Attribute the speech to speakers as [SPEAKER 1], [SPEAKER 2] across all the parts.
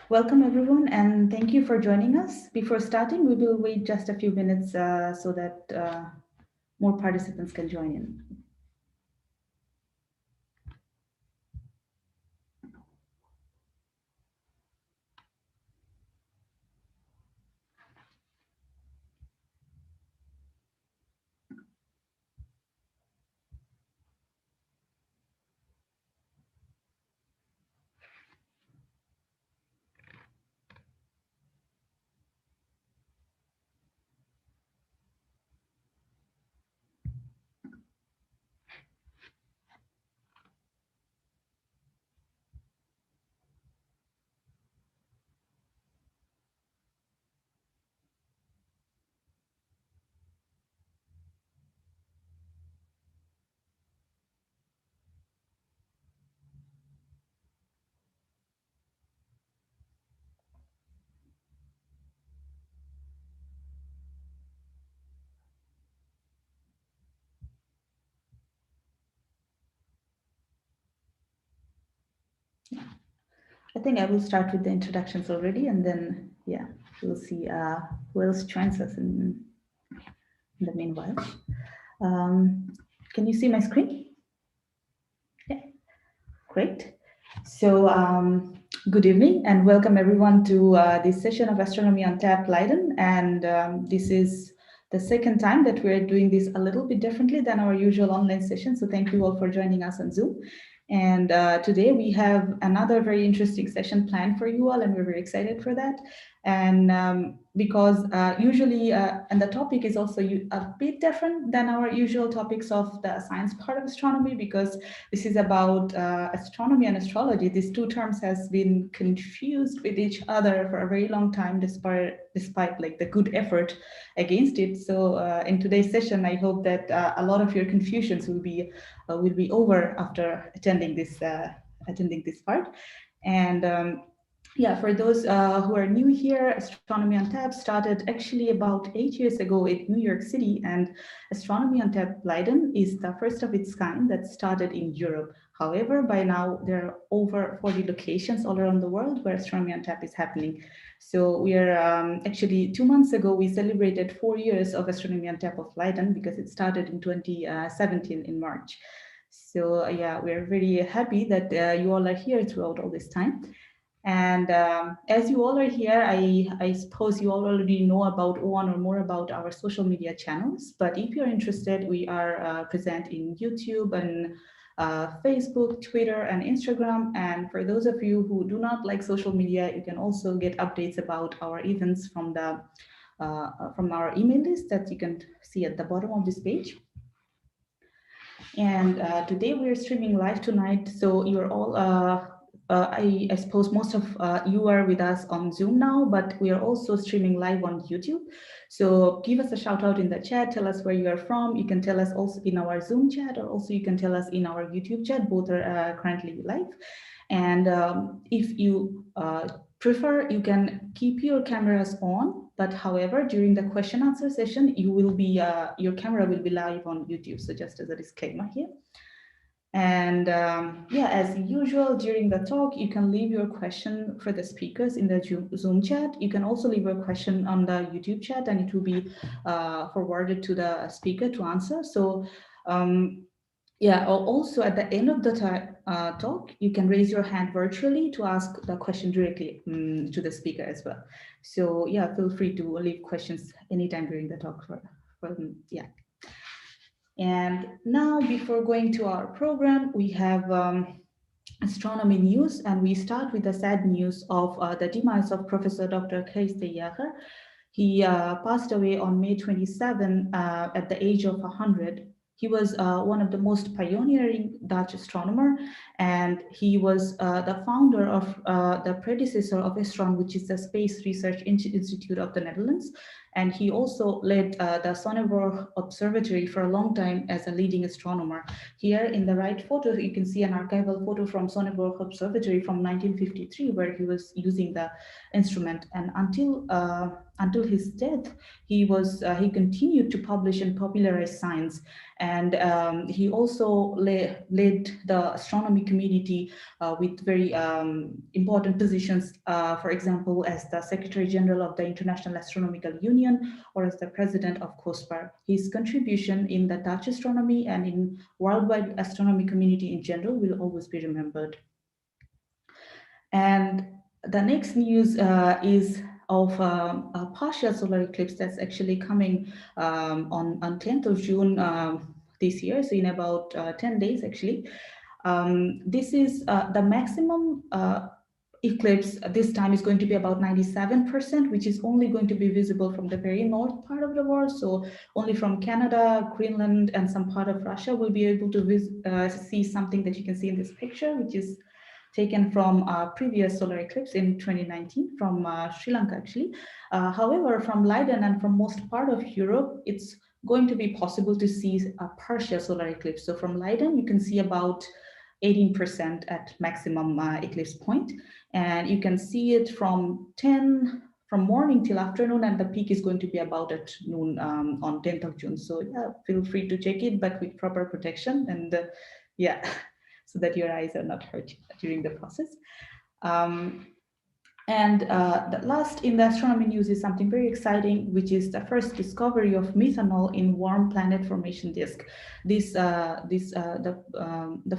[SPEAKER 1] Welcome everyone, and thank you for joining us. Before starting, we will wait just a few minutes so that more participants can join in. I think I will start with the introductions already, and then, we'll see who else joins us in the meanwhile. Can you see my screen? Yeah, great. So, good evening and welcome everyone to this session of Astronomy on Tap Leiden. And this is the second time that we're doing this a little bit differently than our usual online session. So thank you all for joining us on Zoom. And today we have another very interesting session planned for you all, and we're very excited for that. And because usually, and the topic is also a bit different than our usual topics of the science part of astronomy, because this is about astronomy and astrology. These two terms has been confused with each other for a very long time, despite like the good effort against it. So in today's session, I hope that a lot of your confusions will be over after attending this part. And for those who are new here, Astronomy on Tap started actually about 8 years ago in New York City, and Astronomy on Tap Leiden is the first of its kind that started in Europe. However, by now there are over 40 locations all around the world where Astronomy on Tap is happening. So we are actually 2 months ago, we celebrated 4 years of Astronomy on Tap of Leiden because it started in 2017 in March. So we're very happy that you all are here throughout all this time. And as you all are here, I suppose you all already know about one or more about our social media channels. But if you're interested, we are present in YouTube and Facebook, Twitter, and Instagram. And for those of you who do not like social media, you can also get updates about our events from our email list that you can see at the bottom of this page. And today we're streaming live tonight, so you're all I suppose most of you are with us on Zoom now, but we are also streaming live on YouTube. So give us a shout out in the chat, tell us where you are from. You can tell us also in our Zoom chat, or also you can tell us in our YouTube chat. Both are currently live. And if you prefer, you can keep your cameras on, but however, during the question answer session, you will be your camera will be live on YouTube. So just as a disclaimer here. And as usual, during the talk, you can leave your question for the speakers in the Zoom chat. You can also leave your question on the YouTube chat, and it will be forwarded to the speaker to answer. So also at the end of the talk, you can raise your hand virtually to ask the question directly to the speaker as well. So feel free to leave questions anytime during the talk And now, before going to our program, we have astronomy news, and we start with the sad news of the demise of Professor Dr. Ceremonial. He passed away on May 27 at the age of 100. He was one of the most pioneering Dutch astronomer, and he was the founder of the predecessor of ESTRON, which is the Space Research Institute of the Netherlands. And he also led the Sonneborg Observatory for a long time as a leading astronomer. Here in the right photo, you can see an archival photo from Sonneborg Observatory from 1953, where he was using the instrument. And until his death, he continued to publish and popularize science. And he also led the astronomy community with very important positions, for example, as the Secretary General of the International Astronomical Union or as the President of COSPAR. His contribution in the Dutch astronomy and in worldwide astronomy community in general will always be remembered. And the next news is of a partial solar eclipse that's actually coming on 10th of June this year, so in about 10 days actually. This is the maximum eclipse this time is going to be about 97%, which is only going to be visible from the very north part of the world. So only from Canada, Greenland, and some part of Russia will be able to see something that you can see in this picture, which is taken from a previous solar eclipse in 2019 from Sri Lanka actually. However, from Leiden and from most part of Europe, it's going to be possible to see a partial solar eclipse. So from Leiden, you can see about 18% at maximum eclipse point. And you can see it from morning till afternoon, and the peak is going to be about at noon on 10th of June. So yeah, feel free to check it, but with proper protection and yeah, so that your eyes are not hurt during the process. And the last in the astronomy news is something very exciting, which is the first discovery of methanol in warm planet formation disk. The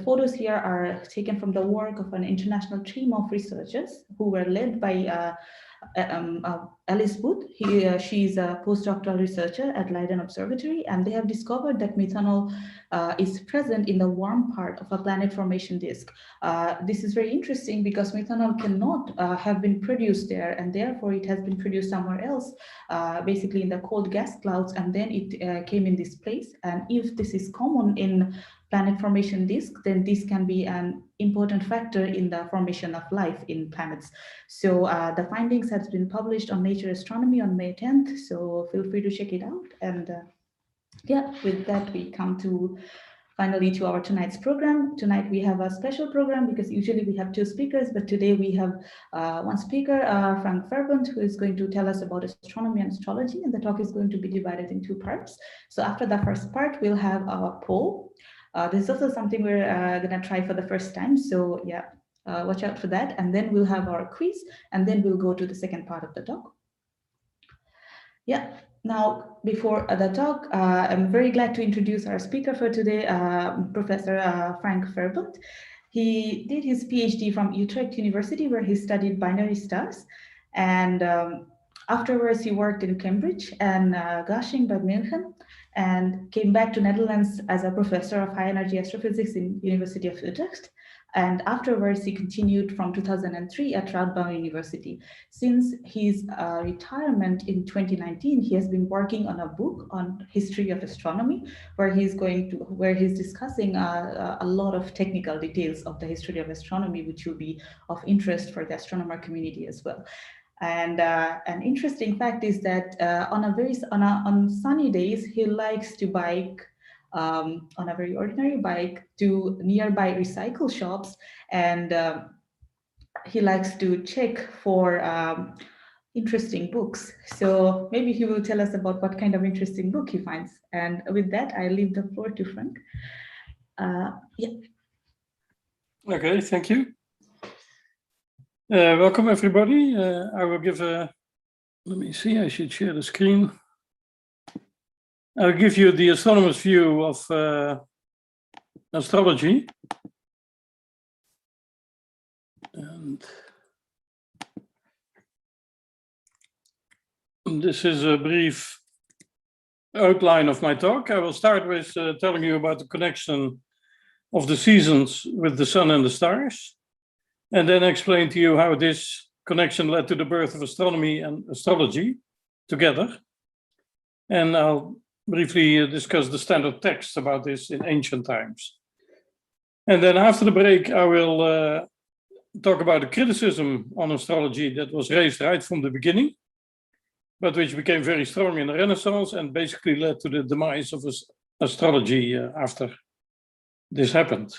[SPEAKER 1] photos here are taken from the work of an international team of researchers who were led by Alice Booth. She's a postdoctoral researcher at Leiden Observatory, and they have discovered that methanol is present in the warm part of a planet formation disk. This is very interesting because methanol cannot have been produced there, and therefore it has been produced somewhere else, basically in the cold gas clouds, and then it came in this place. And if this is common in planet formation disk, then this can be an important factor in the formation of life in planets. So the findings has been published on Nature Astronomy on May 10th, so feel free to check it out. And yeah, with that we come to finally to our tonight's program. Tonight we have a special program because usually we have two speakers, but today we have one speaker, Frank Verbunt, who is going to tell us about astronomy and astrology, and the talk is going to be divided in two parts. So after the first part, we'll have a poll. This is also something we're going to try for the first time. So yeah, watch out for that. And then we'll have our quiz, and then we'll go to the second part of the talk. Yeah, now before the talk, I'm very glad to introduce our speaker for today, Professor Frank Verbunt. He did his PhD from Utrecht University, where he studied binary stars. And afterwards, he worked in Cambridge and Garching by München, and came back to Netherlands as a professor of high energy astrophysics in University of Utrecht. And afterwards, he continued from 2003 at Radboud University. Since his retirement in 2019, he has been working on a book on history of astronomy, where he's discussing a lot of technical details of the history of astronomy, which will be of interest for the astronomer community as well. And an interesting fact is that on sunny days, he likes to bike on a very ordinary bike to nearby recycle shops, and he likes to check for interesting books. So maybe he will tell us about what kind of interesting book he finds. And with that, I leave the floor to Frank. Yeah.
[SPEAKER 2] Okay, thank you. Welcome everybody. I will give a, let me see, I should share the screen. I'll give you the astronomer's view of astrology. And this is a brief outline of my talk. I will start with telling you about the connection of the seasons with the sun and the stars, and then explain to you how this connection led to the birth of astronomy and astrology together. And I'll briefly discuss the standard texts about this in ancient times. And then after the break, I will talk about the criticism on astrology that was raised right from the beginning, but which became very strong in the Renaissance and basically led to the demise of astrology after this happened.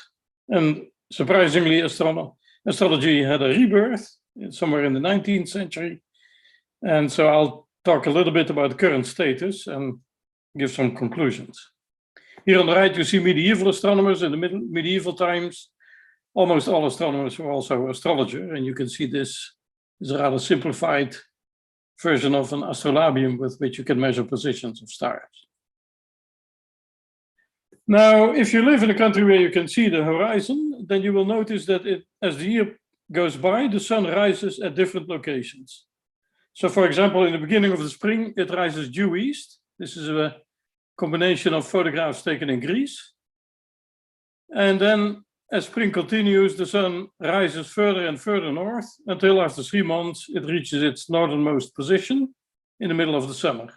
[SPEAKER 2] And surprisingly, astrology had a rebirth somewhere in the 19th century. And so I'll talk a little bit about the current status and give some conclusions. Here on the right, you see medieval astronomers in the medieval times. almost all astronomers were also astrologer, and you can see this is a rather simplified version of an astrolabium with which you can measure positions of stars. Now, if you live in a country where you can see the horizon, then you will notice that as the year goes by, the sun rises at different locations. So, for example, in the beginning of the spring, it rises due east. This is a combination of photographs taken in Greece. And then, as spring continues, the sun rises further and further north until after 3 months, it reaches its northernmost position in the middle of the summer.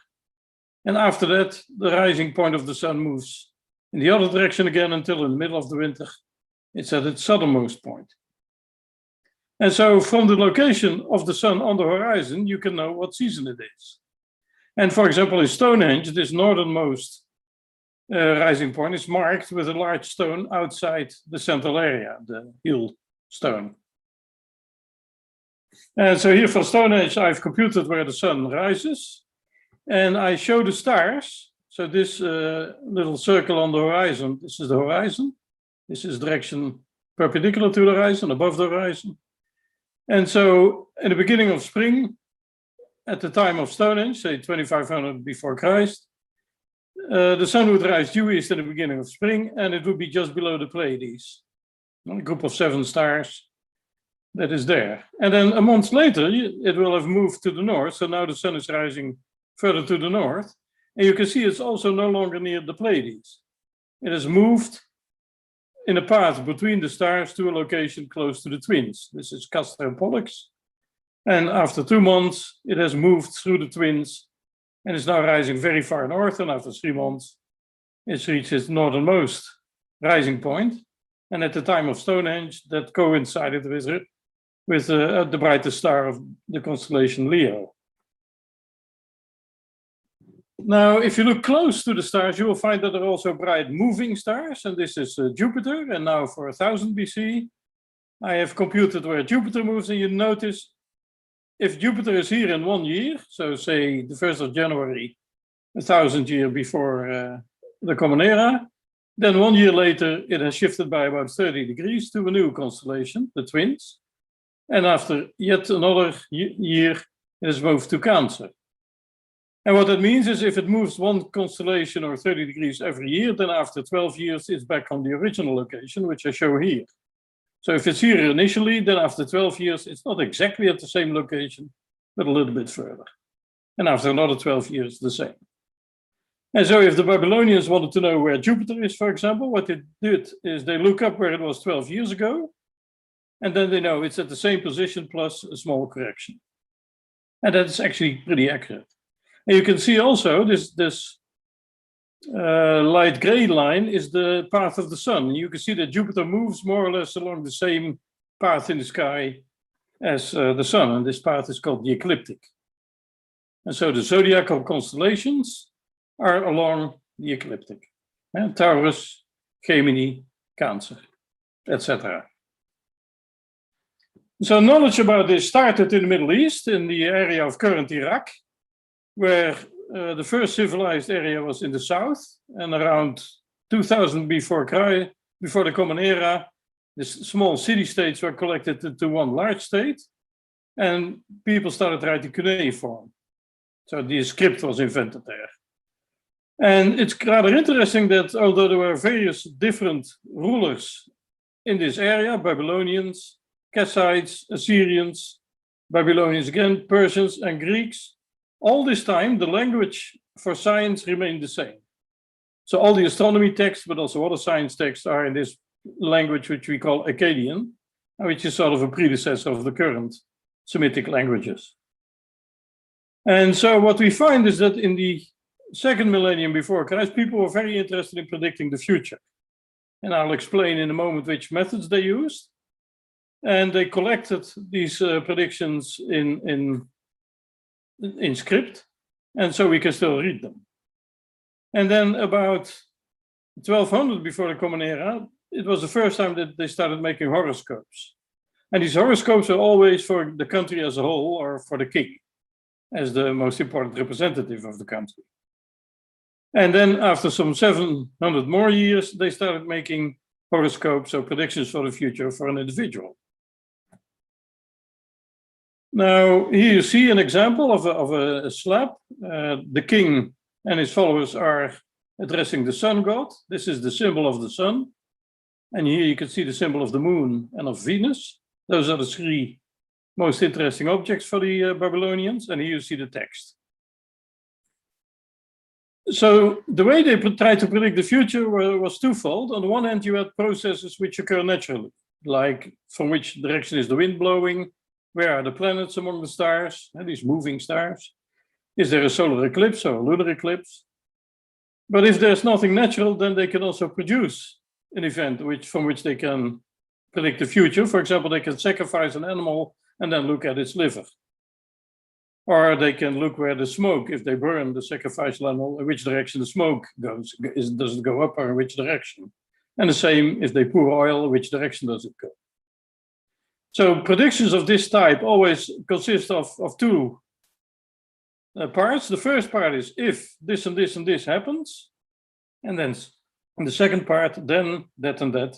[SPEAKER 2] And after that, the rising point of the sun moves in the other direction again until in the middle of the winter, it's at its southernmost point. And so from the location of the sun on the horizon, you can know what season it is. And for example, in Stonehenge, this northernmost rising point is marked with a large stone outside the central area, the heel stone. And so here for Stonehenge, I've computed where the sun rises, and I show the stars. So this little circle on the horizon, this is the horizon. This is direction perpendicular to the horizon, above the horizon. And so in the beginning of spring, at the time of Stonehenge, say 2500 before Christ, the sun would rise due east in the beginning of spring, and it would be just below the Pleiades, a group of 7 stars that is there. And then a month later, it will have moved to the north. So now the sun is rising further to the north. And you can see it's also no longer near the Pleiades. It has moved in a path between the stars to a location close to the twins. This is Castor and Pollux. And after 2 months, it has moved through the twins and is now rising very far north. And after 3 months, it's reached its northernmost rising point. And at the time of Stonehenge, that coincided with the brightest star of the constellation Leo. Now, if you look close to the stars, you will find that there are also bright moving stars, and this is Jupiter. And now for 1000 BC, I have computed where Jupiter moves, and you notice if Jupiter is here in 1 year, so say the 1st of January, 1000 years before the Common Era, then 1 year later, it has shifted by about 30 degrees to a new constellation, the Twins. And after yet another year, it has moved to Cancer. And what that means is if it moves one constellation or 30 degrees every year, then after 12 years, it's back on the original location, which I show here. So if it's here initially, then after 12 years, it's not exactly at the same location, but a little bit further. And after another 12 years, the same. And so if the Babylonians wanted to know where Jupiter is, for example, what they did is they look up where it was 12 years ago, and then they know it's at the same position plus a small correction. And that's actually pretty accurate. And you can see also this light gray line is the path of the sun. And you can see that Jupiter moves more or less along the same path in the sky as the sun. And this path is called the ecliptic. And so the zodiacal constellations are along the ecliptic. Taurus, Gemini, Cancer, etc. So knowledge about this started in the Middle East, in the area of current Iraq, where the first civilized area was in the south, and around 2000 before the Common Era, the small city-states were collected into one large state, and people started writing cuneiform. So the script was invented there. And it's rather interesting that although there were various different rulers in this area, Babylonians, Kassites, Assyrians, Babylonians again, Persians, and Greeks, all this time, the language for science remained the same. So all the astronomy texts, but also other science texts, are in this language which we call Akkadian, which is sort of a predecessor of the current Semitic languages. And so what we find is that in the second millennium before Christ, people were very interested in predicting the future. And I'll explain in a moment which methods they used. And they collected these predictions in script, and so we can still read them. And then about 1200 before the Common Era, it was the first time that they started making horoscopes. And these horoscopes are always for the country as a whole, or for the king, as the most important representative of the country. And then after some 700 more years, they started making horoscopes or predictions for the future for an individual. Now, here you see an example of a slab. The king and his followers are addressing the sun god. This is the symbol of the sun. And here you can see the symbol of the moon and of Venus. Those are the three most interesting objects for the Babylonians. And here you see the text. So the way they tried to predict the future was twofold. On the one hand, you had processes which occur naturally, like from which direction is the wind blowing, where are the planets among the stars, these moving stars? Is there a solar eclipse or a lunar eclipse? But if there's nothing natural, then they can also produce an event from which they can predict the future. For example, they can sacrifice an animal and then look at its liver. Or they can look where the smoke, if they burn the sacrificial animal, in which direction the smoke goes. Does it go up or in which direction? And the same, if they pour oil, which direction does it go? So predictions of this type always consist of two parts. The first part is if this and this and this happens. And then in the second part, then that and that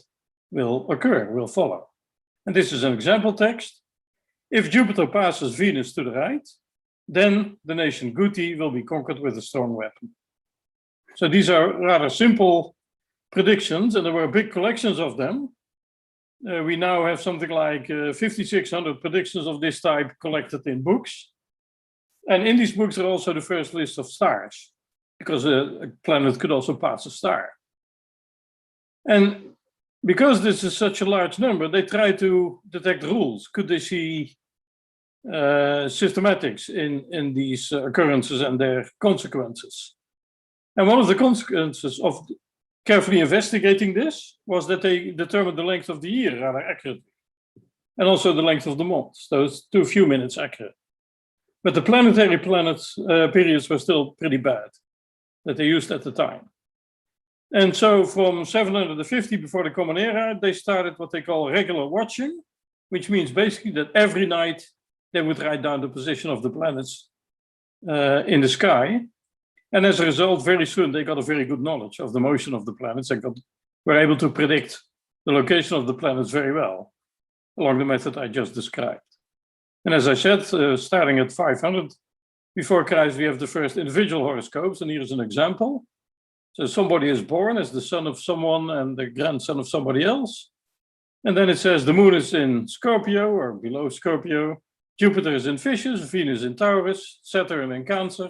[SPEAKER 2] will occur, will follow. And this is an example text. If Jupiter passes Venus to the right, then the nation Guti will be conquered with a strong weapon. So these are rather simple predictions, and there were big collections of them. We now have something like 5,600 predictions of this type collected in books. And in these books are also the first list of stars, because a planet could also pass a star. And because this is such a large number, they try to detect rules. Could they see systematics in these occurrences and their consequences? And one of the consequences of carefully investigating this was that they determined the length of the year rather accurately, and also the length of the months, those to a few minutes accurate. But the planetary periods were still pretty bad that they used at the time. And so from 750 before the Common Era, they started what they call regular watching, which means basically that every night they would write down the position of the planets in the sky. And as a result, very soon they got a very good knowledge of the motion of the planets and were able to predict the location of the planets very well, along the method I just described. And as I said, starting at 500 before Christ, we have the first individual horoscopes, and here's an example. So somebody is born as the son of someone and the grandson of somebody else. And then it says the moon is in Scorpio or below Scorpio, Jupiter is in Fishes, Venus in Taurus, Saturn in Cancer,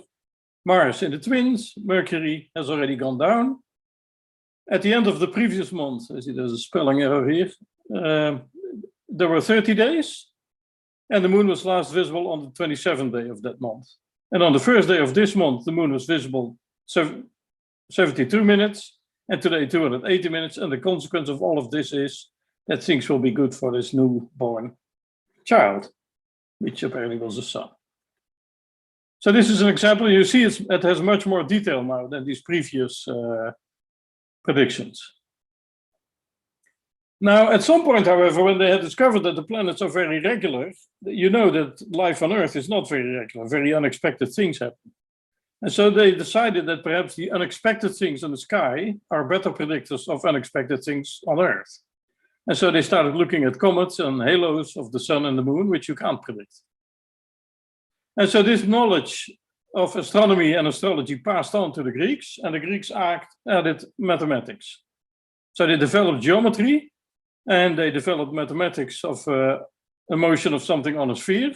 [SPEAKER 2] Mars in the Twins, Mercury has already gone down. At the end of the previous month, I see there's a spelling error here, there were 30 days, and the moon was last visible on the 27th day of that month. And on the first day of this month, the moon was visible 72 minutes, and today 280 minutes, and the consequence of all of this is that things will be good for this newborn child, which apparently was a son. So this is an example. You see it has much more detail now than these previous predictions. Now, at some point, however, when they had discovered that the planets are very regular, you know that life on Earth is not very regular, very unexpected things happen. And so they decided that perhaps the unexpected things in the sky are better predictors of unexpected things on Earth. And so they started looking at comets and halos of the sun and the moon, which you can't predict. And so this knowledge of astronomy and astrology passed on to the Greeks, and the Greeks added mathematics. So they developed geometry, and they developed mathematics of a motion of something on a sphere.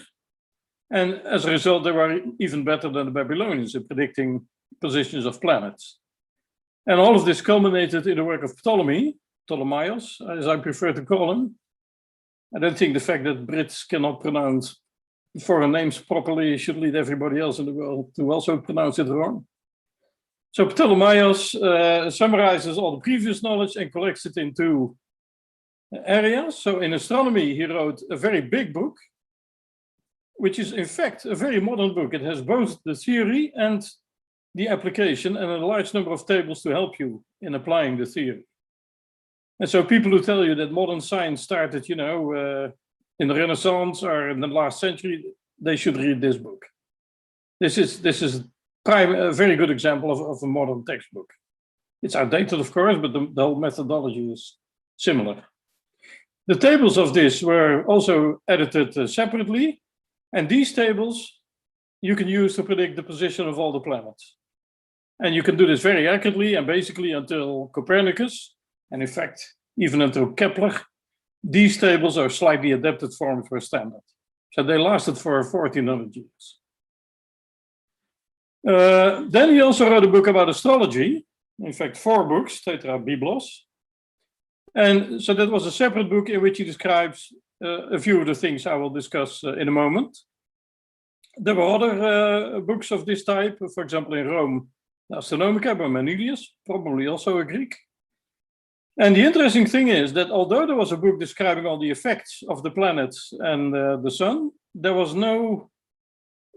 [SPEAKER 2] And as a result, they were even better than the Babylonians in predicting positions of planets. And all of this culminated in the work of Ptolemaios, as I prefer to call him. I don't think the fact that Brits cannot pronounce foreign names properly should lead everybody else in the world to also pronounce it wrong. So Ptolemaios summarizes all the previous knowledge and collects it into areas. So in astronomy, he wrote a very big book, which is in fact a very modern book. It has both the theory and the application and a large number of tables to help you in applying the theory. And so people who tell you that modern science started, in the Renaissance or in the last century, they should read this book. This is a very good example of a modern textbook. It's outdated, of course, but the whole methodology is similar. The tables of this were also edited separately, and these tables you can use to predict the position of all the planets. And you can do this very accurately, and basically until Copernicus, and in fact, even until Kepler, these tables are slightly adapted forms were standard. So they lasted for 1400 years. Then he also wrote a book about astrology, in fact, 4 books, Tetra Biblos. And so that was a separate book in which he describes a few of the things I will discuss in a moment. There were other books of this type, for example, in Rome, Astronomica by Manilius, probably also a Greek. And the interesting thing is that although there was a book describing all the effects of the planets and the sun, there was no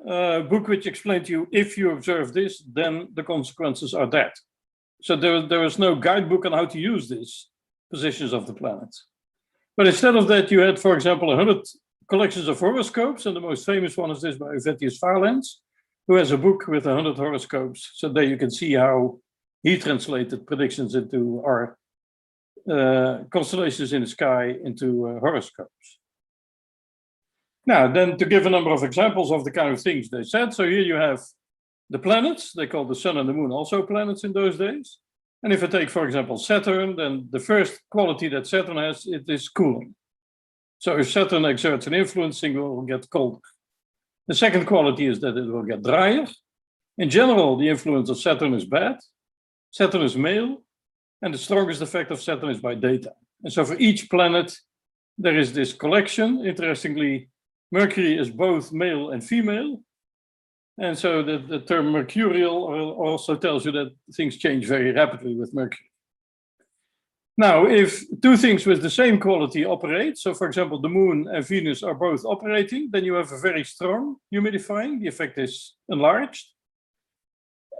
[SPEAKER 2] book which explained to you, if you observe this, then the consequences are that. So there was no guidebook on how to use these positions of the planets. But instead of that, you had, for example, 100 collections of horoscopes, and the most famous one is this by Vettius Valens, who has a book with 100 horoscopes. So there you can see how he translated predictions into our constellations in the sky into horoscopes. Now, then to give a number of examples of the kind of things they said. So here you have the planets. They called the sun and the moon also planets in those days. And if I take, for example, Saturn, then the first quality that Saturn has, it is cooling. So if Saturn exerts an influence, things will get colder. The second quality is that it will get drier. In general, the influence of Saturn is bad. Saturn is male, and the strongest effect of Saturn is by daytime. And so for each planet, there is this collection. Interestingly, Mercury is both male and female. And so the term mercurial also tells you that things change very rapidly with Mercury. Now, if two things with the same quality operate, so for example, the moon and Venus are both operating, then you have a very strong humidifying. The effect is enlarged.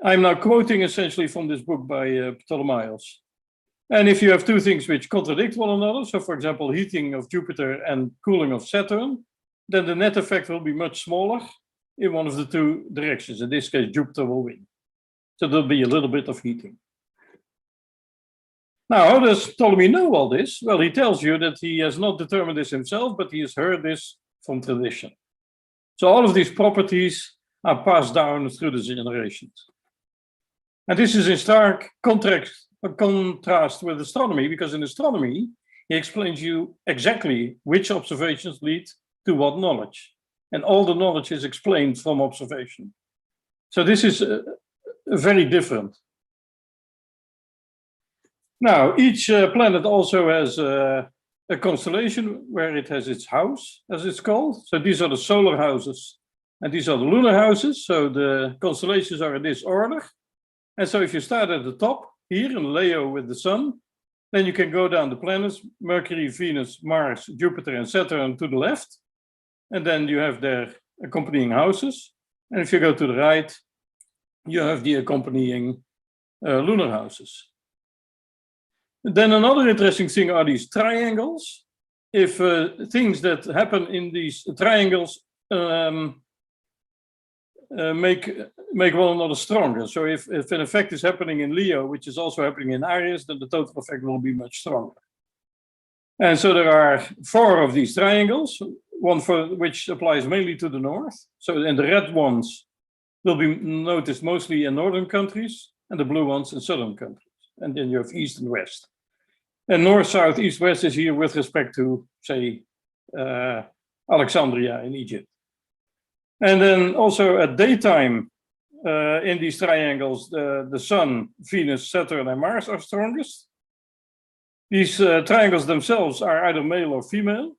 [SPEAKER 2] I'm now quoting essentially from this book by Ptolemaeus. And if you have two things which contradict one another, so for example, heating of Jupiter and cooling of Saturn, then the net effect will be much smaller in one of the two directions. In this case, Jupiter will win. So there'll be a little bit of heating. Now, how does Ptolemy know all this? Well, he tells you that he has not determined this himself, but he has heard this from tradition. So all of these properties are passed down through the generations. And this is in stark contrast with astronomy, because in astronomy, he explains you exactly which observations lead to what knowledge. And all the knowledge is explained from observation. So this is very different. Now, each planet also has a constellation where it has its house, as it's called. So these are the solar houses, and these are the lunar houses. So the constellations are in this order. And so if you start at the top, here in Leo with the sun, then you can go down the planets, Mercury, Venus, Mars, Jupiter, and Saturn to the left. And then you have their accompanying houses. And if you go to the right, you have the accompanying lunar houses. Then another interesting thing are these triangles. If things that happen in these triangles make one another stronger. So if an effect is happening in Leo, which is also happening in Aries, then the total effect will be much stronger. And so there are 4 of these triangles, one for which applies mainly to the north. So and the red ones will be noticed mostly in northern countries, and the blue ones in southern countries. And then you have east and west. And north, south, east, west is here with respect to, say, Alexandria in Egypt. And then also at daytime, in these triangles, the Sun, Venus, Saturn, and Mars are strongest. These triangles themselves are either male or female.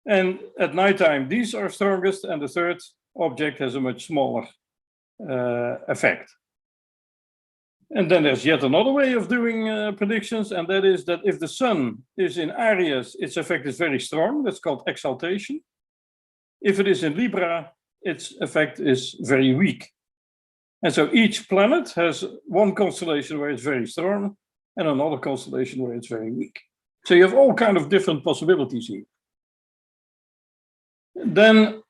[SPEAKER 2] And at nighttime, these are strongest, and the third object has a much smaller effect. And then there's yet another way of doing predictions, and that is that if the sun is in Aries, its effect is very strong. That's called exaltation. If it is in Libra, its effect is very weak. And so each planet has one constellation where it's very strong and another constellation where it's very weak. So you have all kinds of different possibilities here. Then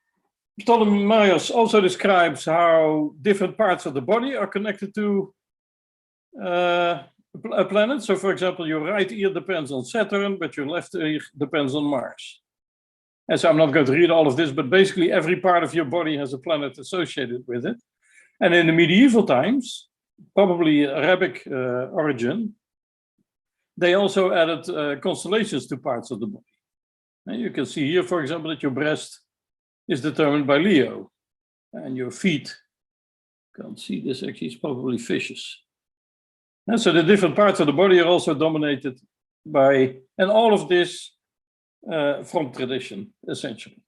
[SPEAKER 2] Ptolemaeus also describes how different parts of the body are connected to a planet. So for example, your right ear depends on Saturn, but your left ear depends on Mars. And so I'm not going to read all of this, but basically every part of your body has a planet associated with it. And in the medieval times, probably Arabic origin, they also added constellations to parts of the body. And you can see here, for example, that your breast is determined by Leo, and your feet, can't see this actually, it's probably fishes. And so the different parts of the body are also dominated by, and all of this from tradition, essentially.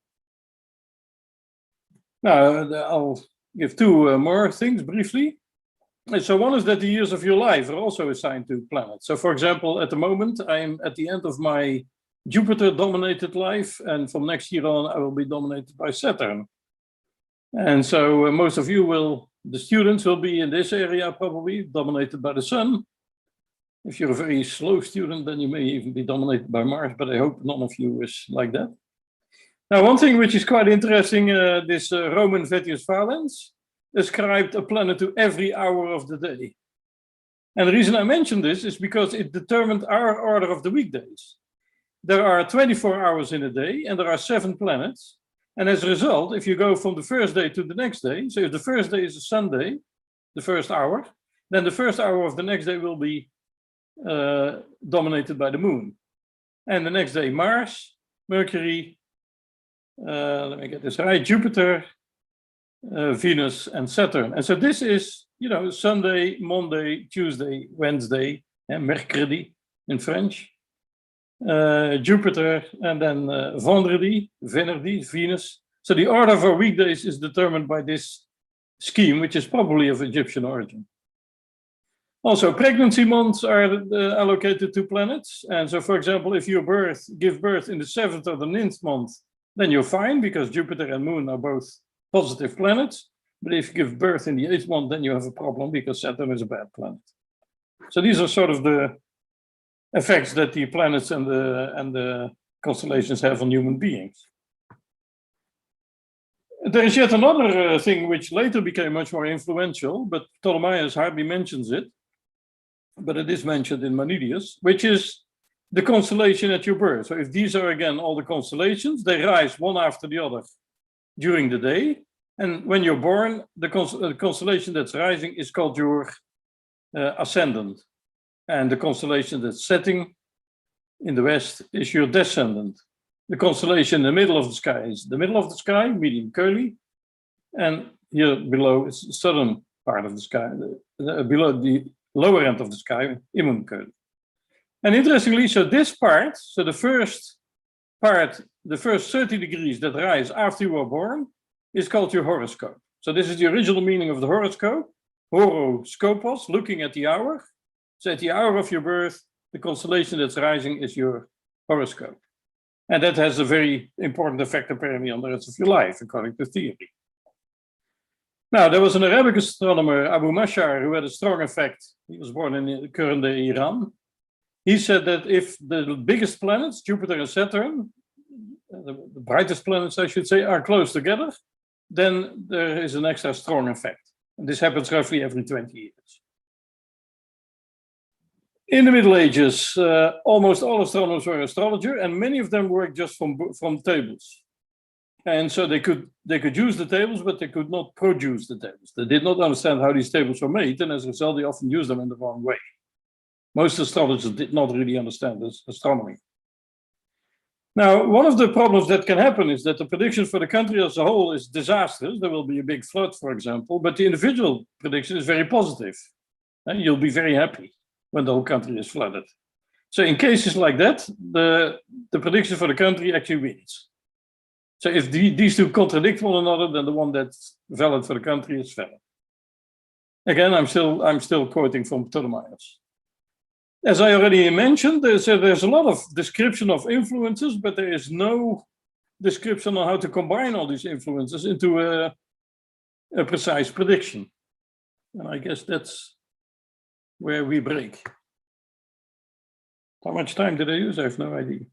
[SPEAKER 2] Now, I'll give two more things briefly. And so one is that the years of your life are also assigned to planets. So for example, at the moment, I'm at the end of my Jupiter-dominated life, and from next year on, I will be dominated by Saturn. And so most of you will, the students will be in this area probably, dominated by the Sun. If you're a very slow student, then you may even be dominated by Mars, but I hope none of you is like that. Now, one thing which is quite interesting, this Roman Vettius Valens ascribed a planet to every hour of the day. And the reason I mention this is because it determined our order of the weekdays. There are 24 hours in a day, and there are 7 planets. And as a result, if you go from the first day to the next day, so if the first day is a Sunday, the first hour, then the first hour of the next day will be dominated by the moon. And the next day, Mars, Mercury, let me get this right, Jupiter, Venus, and Saturn. And so this is, you know, Sunday, Monday, Tuesday, Wednesday, and mercredi in French. Jupiter, and then Vendredi, Venus. So the order of our weekdays is determined by this scheme, which is probably of Egyptian origin. Also, pregnancy months are allocated to planets. And so, for example, if you give birth in the 7th or the 9th month, then you're fine, because Jupiter and Moon are both positive planets. But if you give birth in the 8th month, then you have a problem, because Saturn is a bad planet. So these are sort of the effects that the planets and the constellations have on human beings. There is yet another thing which later became much more influential, but Ptolemaeus hardly mentions it, but it is mentioned in Manidius, which is the constellation at your birth. So if these are again all the constellations, they rise one after the other during the day. And when you're born, the constellation that's rising is called your ascendant. And the constellation that's setting in the west is your descendant. The constellation in the middle of the sky is the middle of the sky, medium curly. And here below is the southern part of the sky, below the lower end of the sky, imum curly. And interestingly, so this part, so the first part, the first 30 degrees that rise after you are born, is called your horoscope. So this is the original meaning of the horoscope, horoscopos, looking at the hour. So at the hour of your birth, the constellation that's rising is your horoscope. And that has a very important effect apparently on the rest of your life, according to theory. Now, there was an Arabic astronomer, Abu Mashar, who had a strong effect. He was born in current-day Iran. He said that if the biggest planets, Jupiter and Saturn, the brightest planets, I should say, are close together, then there is an extra strong effect. And this happens roughly every 20 years. In the Middle Ages, almost all astronomers were astrologer, and many of them worked just from tables. And so they could use the tables, but they could not produce the tables. They did not understand how these tables were made, and as a result, they often used them in the wrong way. Most astrologers did not really understand this astronomy. Now, one of the problems that can happen is that the prediction for the country as a whole is disastrous. There will be a big flood, for example, but the individual prediction is very positive. And you'll be very happy when the whole country is flooded. So in cases like that, the prediction for the country actually wins. So if these two contradict one another, then the one that's valid for the country is valid. Again, I'm still quoting from Ptolemaeus. As I already mentioned, there's a lot of description of influences, but there is no description on how to combine all these influences into a precise prediction. And I guess that's where we break. How much time did I use? I have no idea.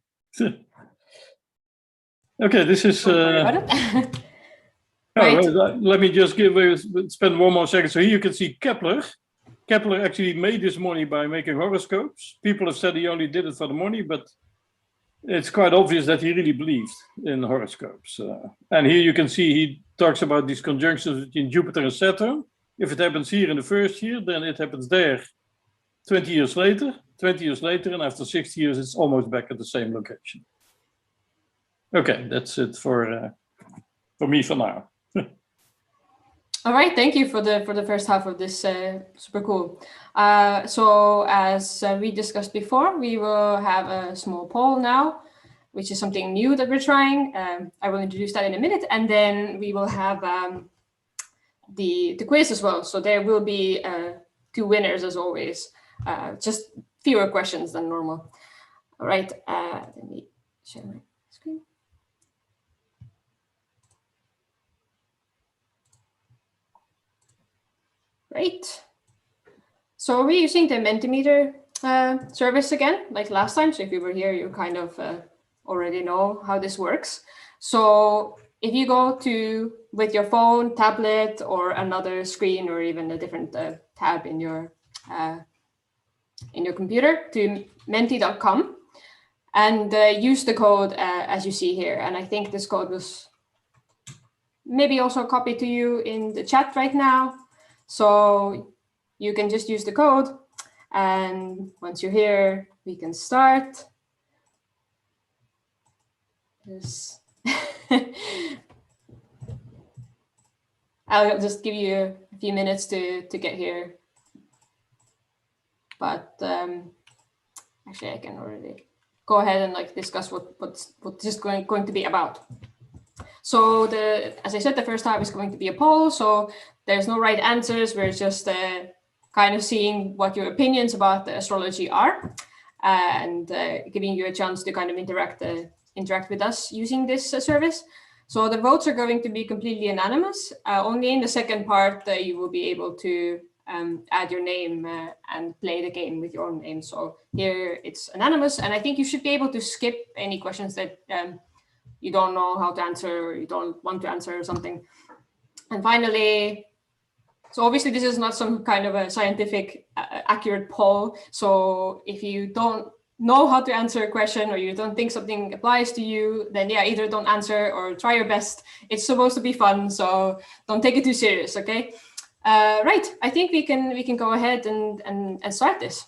[SPEAKER 2] Okay, this is...
[SPEAKER 3] Right.
[SPEAKER 2] Let me just spend one more second. So here you can see Kepler. Kepler actually made his money by making horoscopes. People have said he only did it for the money, but it's quite obvious that he really believed in horoscopes. And here you can see he talks about these conjunctions between Jupiter and Saturn. If it happens here in the first year, then it happens there 20 years later, and after 60 years, it's almost back at the same location. Okay, that's it for me for now.
[SPEAKER 3] All right, thank you for the first half of this. Super cool. So as we discussed before, we will have a small poll now, which is something new that we're trying. I will introduce that in a minute, and then we will have the quiz as well. So there will be 2 winners as always, just fewer questions than normal. All right, let me share my screen. Great. So we're using the Mentimeter service again, like last time. So if you were here, you kind of already know how this works. So if you go to, with your phone, tablet, or another screen, or even a different tab in your computer, to menti.com, and use the code as you see here. And I think this code was maybe also copied to you in the chat right now. So you can just use the code, and once you're here, we can start. Yes. I'll just give you a few minutes to get here. But actually, I can already go ahead and like discuss what this is going to be about. So as I said, the first half is going to be a poll. So there's no right answers. We're just kind of seeing what your opinions about the astrology are, and giving you a chance to kind of interact with us using this service. So the votes are going to be completely anonymous. Only in the second part you will be able to add your name and play the game with your own name. So here it's anonymous, and I think you should be able to skip any questions that you don't know how to answer, or you don't want to answer or something. And finally, so obviously this is not some kind of a scientific accurate poll. So if you don't know how to answer a question, or you don't think something applies to you, then yeah, either don't answer or try your best. It's supposed to be fun, so don't take it too serious, okay? Right, I think we can go ahead and start this.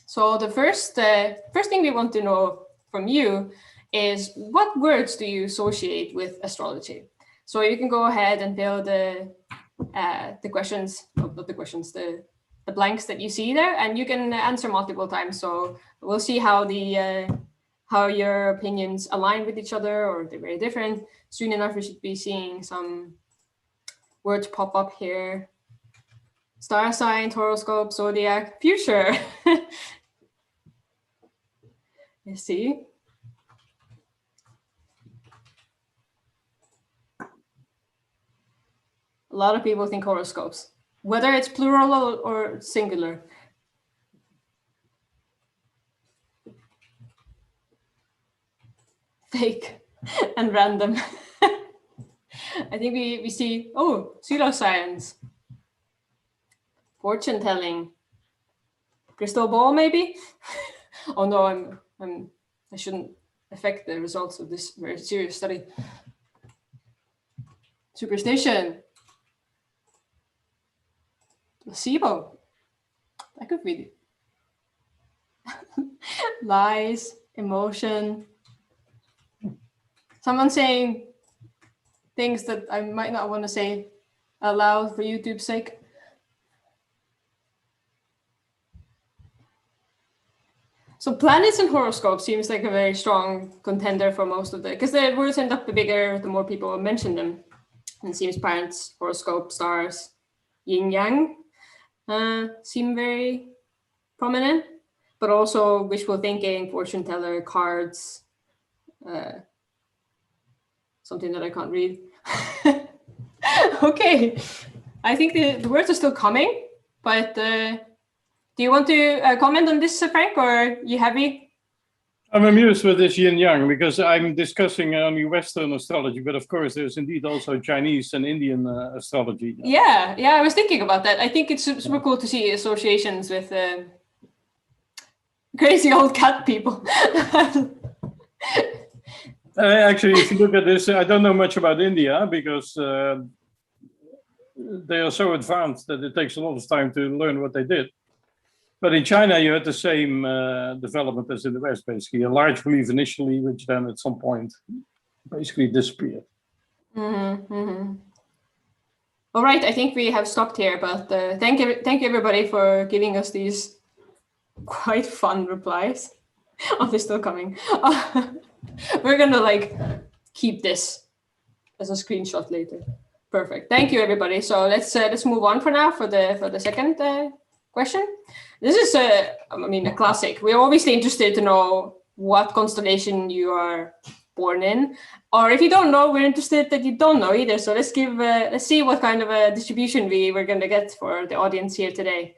[SPEAKER 3] So the first thing we want to know from you is, what words do you associate with astrology? So you can go ahead and fill the questions, not the questions, the blanks that you see there, and you can answer multiple times. So we'll see how how your opinions align with each other, or they're very different. Soon enough, we should be seeing some words pop up here. Star sign, horoscope, zodiac, future. You see? A lot of people think horoscopes, whether it's plural or singular. Fake and random. I think we see, oh, pseudoscience, fortune telling, crystal ball maybe. Oh no, I shouldn't affect the results of this very serious study. Superstition. Placebo. That could be. Lies, emotion. Someone saying things that I might not want to say aloud for YouTube's sake. So planets and horoscopes seems like a very strong contender for most of the, because the words end up bigger the more people mention them. And it seems planets, horoscope, stars, yin yang seem very prominent, but also wishful thinking, fortune teller, cards, something that I can't read. Okay, I think the words are still coming, but do you want to comment on this, Frank, or are you happy?
[SPEAKER 2] I'm amused with this yin yang because I'm discussing only Western astrology, but of course there's indeed also Chinese and Indian astrology.
[SPEAKER 3] Yeah, I was thinking about that. I think it's super cool to see associations with crazy old cat people.
[SPEAKER 2] Actually, if you look at this, I don't know much about India because they are so advanced that it takes a lot of time to learn what they did. But in China, you had the same development as in the West, basically. A large belief initially, which then at some point basically disappeared.
[SPEAKER 3] All right, I think we have stopped here, but thank you everybody for giving us these quite fun replies. Oh, they're still coming. We're gonna keep this as a screenshot later. Perfect. Thank you, everybody. So let's move on for now for the second question. This is a classic. We're obviously interested to know what constellation you are born in, or if you don't know, we're interested that you don't know either. So let's see what kind of a distribution we're going to get for the audience here today.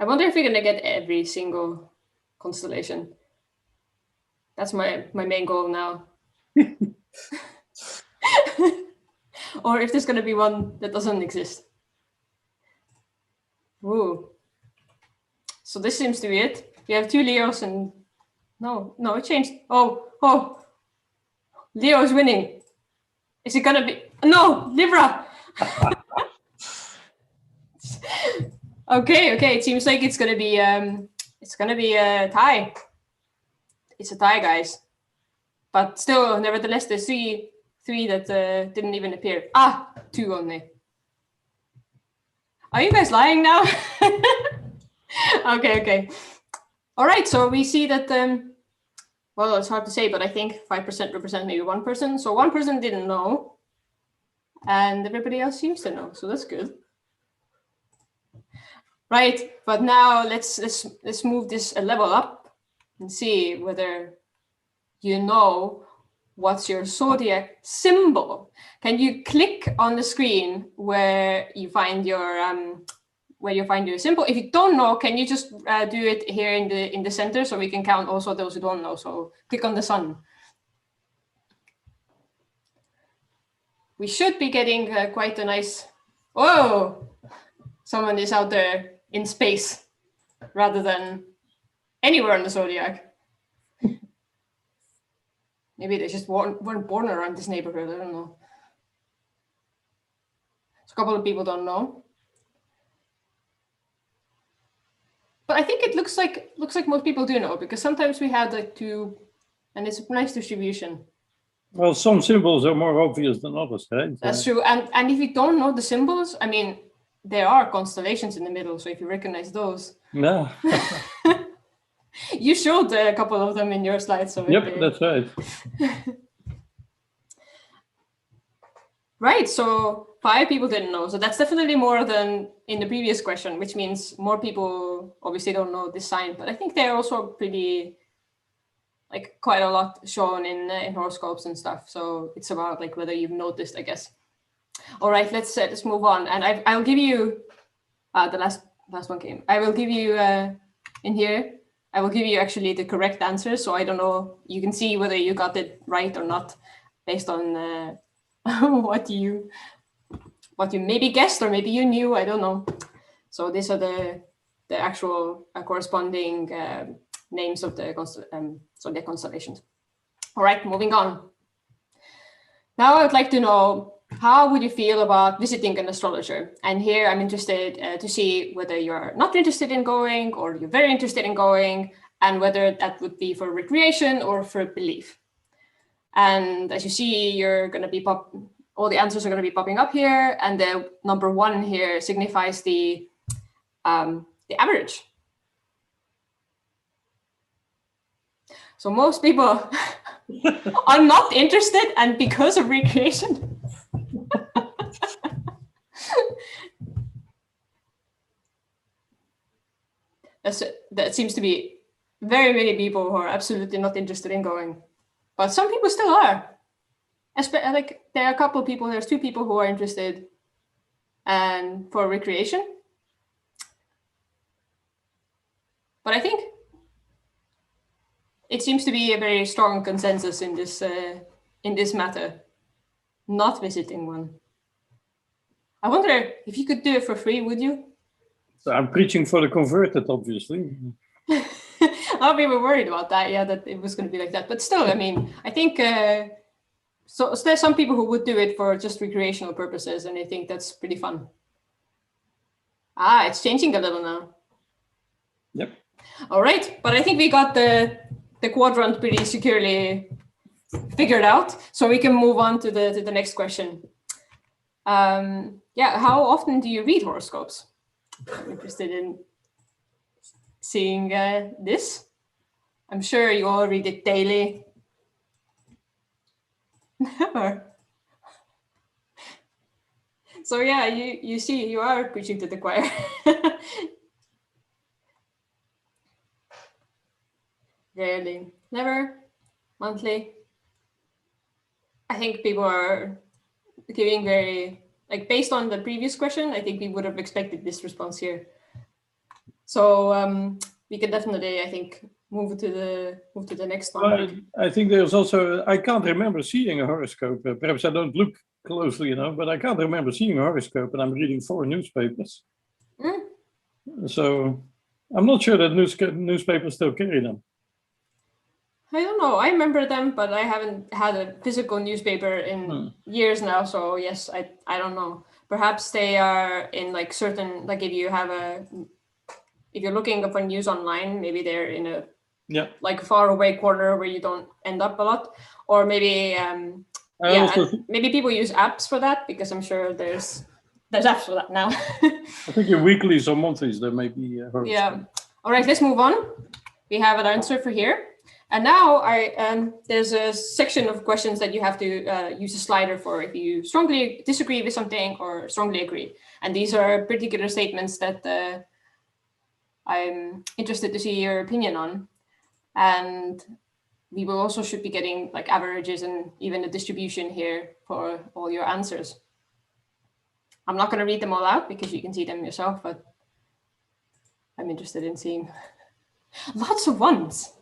[SPEAKER 3] I wonder if we're going to get every single constellation. That's my main goal now. Or if there's going to be one that doesn't exist. Ooh. So this seems to be it. We have 2 Leos and... No, it changed. Oh. Leo is winning. Is it going to be... No, Libra! Okay. It seems like it's going to be a tie. It's a tie, guys. But still, nevertheless, there's three that didn't even appear. 2 only. Are you guys lying now? Okay. All right, so we see that, well, it's hard to say, but I think 5% represent maybe one person. So one person didn't know, and everybody else seems to know, so that's good. Right, but now let's move this a level up and see whether you know what's your zodiac symbol. Can you click on the screen where you find your symbol? If you don't know, can you just do it here in the center so we can count also those who don't know? So click on the sun. We should be getting quite a nice... Whoa! Someone is out there in space rather than anywhere on the zodiac. Maybe they just weren't born around this neighborhood. I don't know. So a couple of people don't know. But I think it looks like most people do know, because sometimes we have 2, and it's a nice distribution.
[SPEAKER 2] Well, some symbols are more obvious than others, right?
[SPEAKER 3] That's true. And if you don't know the symbols, I mean, there are constellations in the middle. So if you recognize those.
[SPEAKER 2] No.
[SPEAKER 3] You showed a couple of them in your slides. So
[SPEAKER 2] yep, that's right.
[SPEAKER 3] Right, so 5 people didn't know. So that's definitely more than in the previous question, which means more people obviously don't know this sign. But I think they're also pretty, quite a lot shown in horoscopes and stuff. So it's about whether you've noticed, I guess. All right, let's move on. And I'll give you, the last one came. I will give you in here. I will give you actually the correct answer. So I don't know, you can see whether you got it right or not based on what you maybe guessed or maybe you knew, I don't know. So these are the actual corresponding names of the constellations. All right, moving on. Now I would like to know, how would you feel about visiting an astrologer? And here I'm interested to see whether you're not interested in going or you're very interested in going, and whether that would be for recreation or for belief. And as you see, you're going to be all the answers are going to be popping up here, and the number 1 here signifies the average. So most people are not interested, and because of recreation. That seems to be very many people who are absolutely not interested in going, but some people still are. There are a couple of people. There's 2 people who are interested, and for recreation. But I think it seems to be a very strong consensus in this matter, not visiting one. I wonder if you could do it for free, would you?
[SPEAKER 2] So I'm preaching for the converted, obviously.
[SPEAKER 3] A lot of people were worried about that, yeah, that it was going to be like that. But still, I mean, I think so there's some people who would do it for just recreational purposes, and I think that's pretty fun. Ah, it's changing a little now.
[SPEAKER 2] Yep.
[SPEAKER 3] All right, but I think we got the quadrant pretty securely figured out, so we can move on to the next question. Yeah, how often do you read horoscopes? I'm interested in seeing this. I'm sure you all read it daily. Never. So yeah, you see, you are preaching to the choir. Rarely. Never. Monthly. I think people are giving very, like, based on the previous question, I think we would have expected this response here. So we can definitely, I think, move to the next one.
[SPEAKER 2] I think there's also, I can't remember seeing a horoscope. Perhaps I don't look closely enough, but I can't remember seeing a horoscope, and I'm reading 4 newspapers. So I'm not sure that newspapers still carry them.
[SPEAKER 3] I don't know. I remember them, but I haven't had a physical newspaper in years now. So yes, I don't know. Perhaps they are in like certain, like if you're looking for news online, maybe they're in a like far away corner where you don't end up a lot, or maybe maybe people use apps for that, because I'm sure there's apps for that now.
[SPEAKER 2] I think in weeklies or monthlies there may be horoscopes.
[SPEAKER 3] Yeah. All right, let's move on. We have an answer for here. And now there's a section of questions that you have to use a slider for if you strongly disagree with something or strongly agree. And these are particular statements that I'm interested to see your opinion on. And we will also should be getting like averages and even a distribution here for all your answers. I'm not going to read them all out because you can see them yourself, but I'm interested in seeing lots of ones.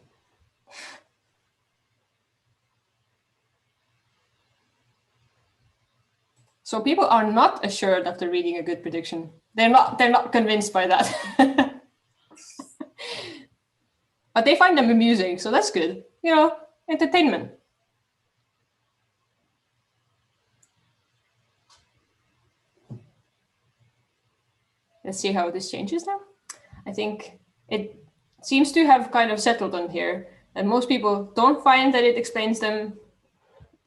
[SPEAKER 3] So people are not assured after reading a good prediction. They're not convinced by that. But they find them amusing, so that's good. You know, entertainment. Let's see how this changes now. I think it seems to have kind of settled on here, and most people don't find that it explains them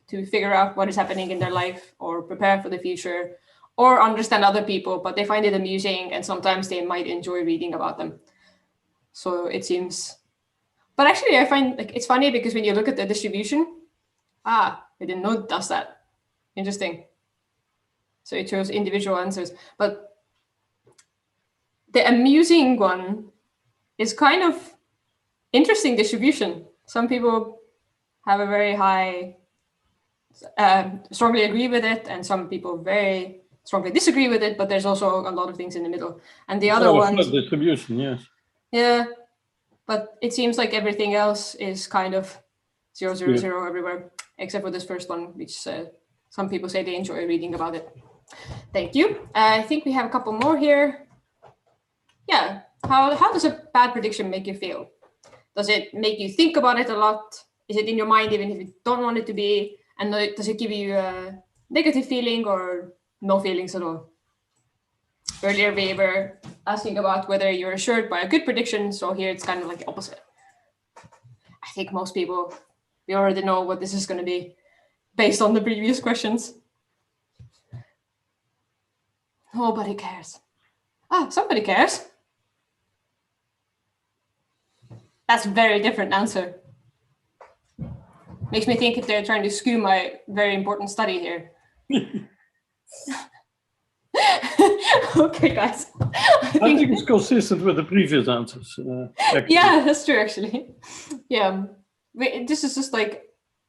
[SPEAKER 3] to figure out what is happening in their life or prepare for the future or understand other people, but they find it amusing and sometimes they might enjoy reading about them. So it seems, but actually I find like it's funny because when you look at the distribution, I didn't know it does that. Interesting. So it shows individual answers, but the amusing one is kind of interesting distribution. Some people have a very high strongly agree with it, and some people very strongly disagree with it, but there's also a lot of things in the middle. And the other ones,
[SPEAKER 2] distribution, yes.
[SPEAKER 3] Yeah, but it seems like everything else is kind of 0, 0, 0 everywhere, except for this first one, which some people say they enjoy reading about it. Thank you. I think we have a couple more here. Yeah, how does a bad prediction make you feel? Does it make you think about it a lot? Is it in your mind even if you don't want it to be? And does it give you a negative feeling or no feelings at all? Earlier we were asking about whether you're assured by a good prediction, so here it's kind of like the opposite. I think most people, we already know what this is going to be based on the previous questions. Nobody cares. Somebody cares. That's a very different answer. Makes me think if they're trying to skew my very important study here. Okay, guys. I
[SPEAKER 2] think it's consistent with the previous answers.
[SPEAKER 3] Yeah, that's true, actually. Yeah, this is just like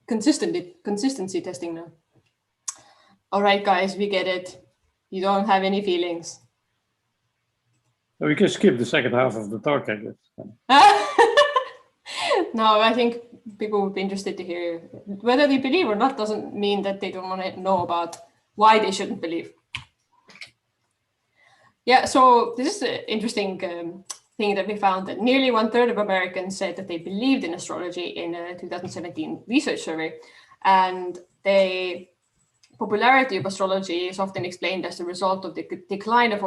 [SPEAKER 3] consistency testing now. All right, guys, we get it. You don't have any feelings.
[SPEAKER 2] So we can skip the second half of the talk, I guess.
[SPEAKER 3] No, I think people would be interested to hear whether they believe or not. Doesn't mean that they don't want to know about why they shouldn't believe. Yeah, so this is an interesting thing that we found, that nearly 1/3 of Americans said that they believed in astrology in a 2017 research survey. And the popularity of astrology is often explained as the result of the decline of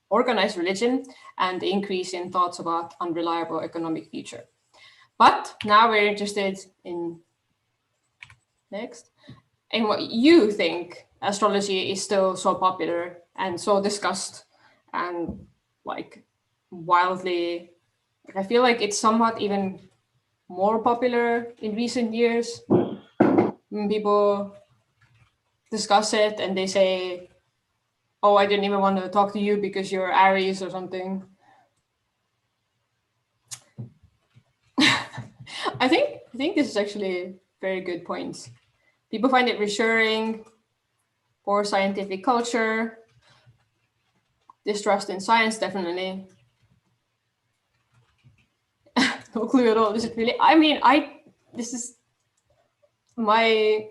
[SPEAKER 3] organized religion and the increase in thoughts about unreliable economic future. But now we're interested in what you think astrology is still so popular and so discussed and like wildly. I feel like it's somewhat even more popular in recent years. When people discuss it and they say, oh, I didn't even want to talk to you because you're Aries or something. I think this is actually very good points. People find it reassuring, poor scientific culture, distrust in science, definitely. No clue at all. Is it really? I mean, this is my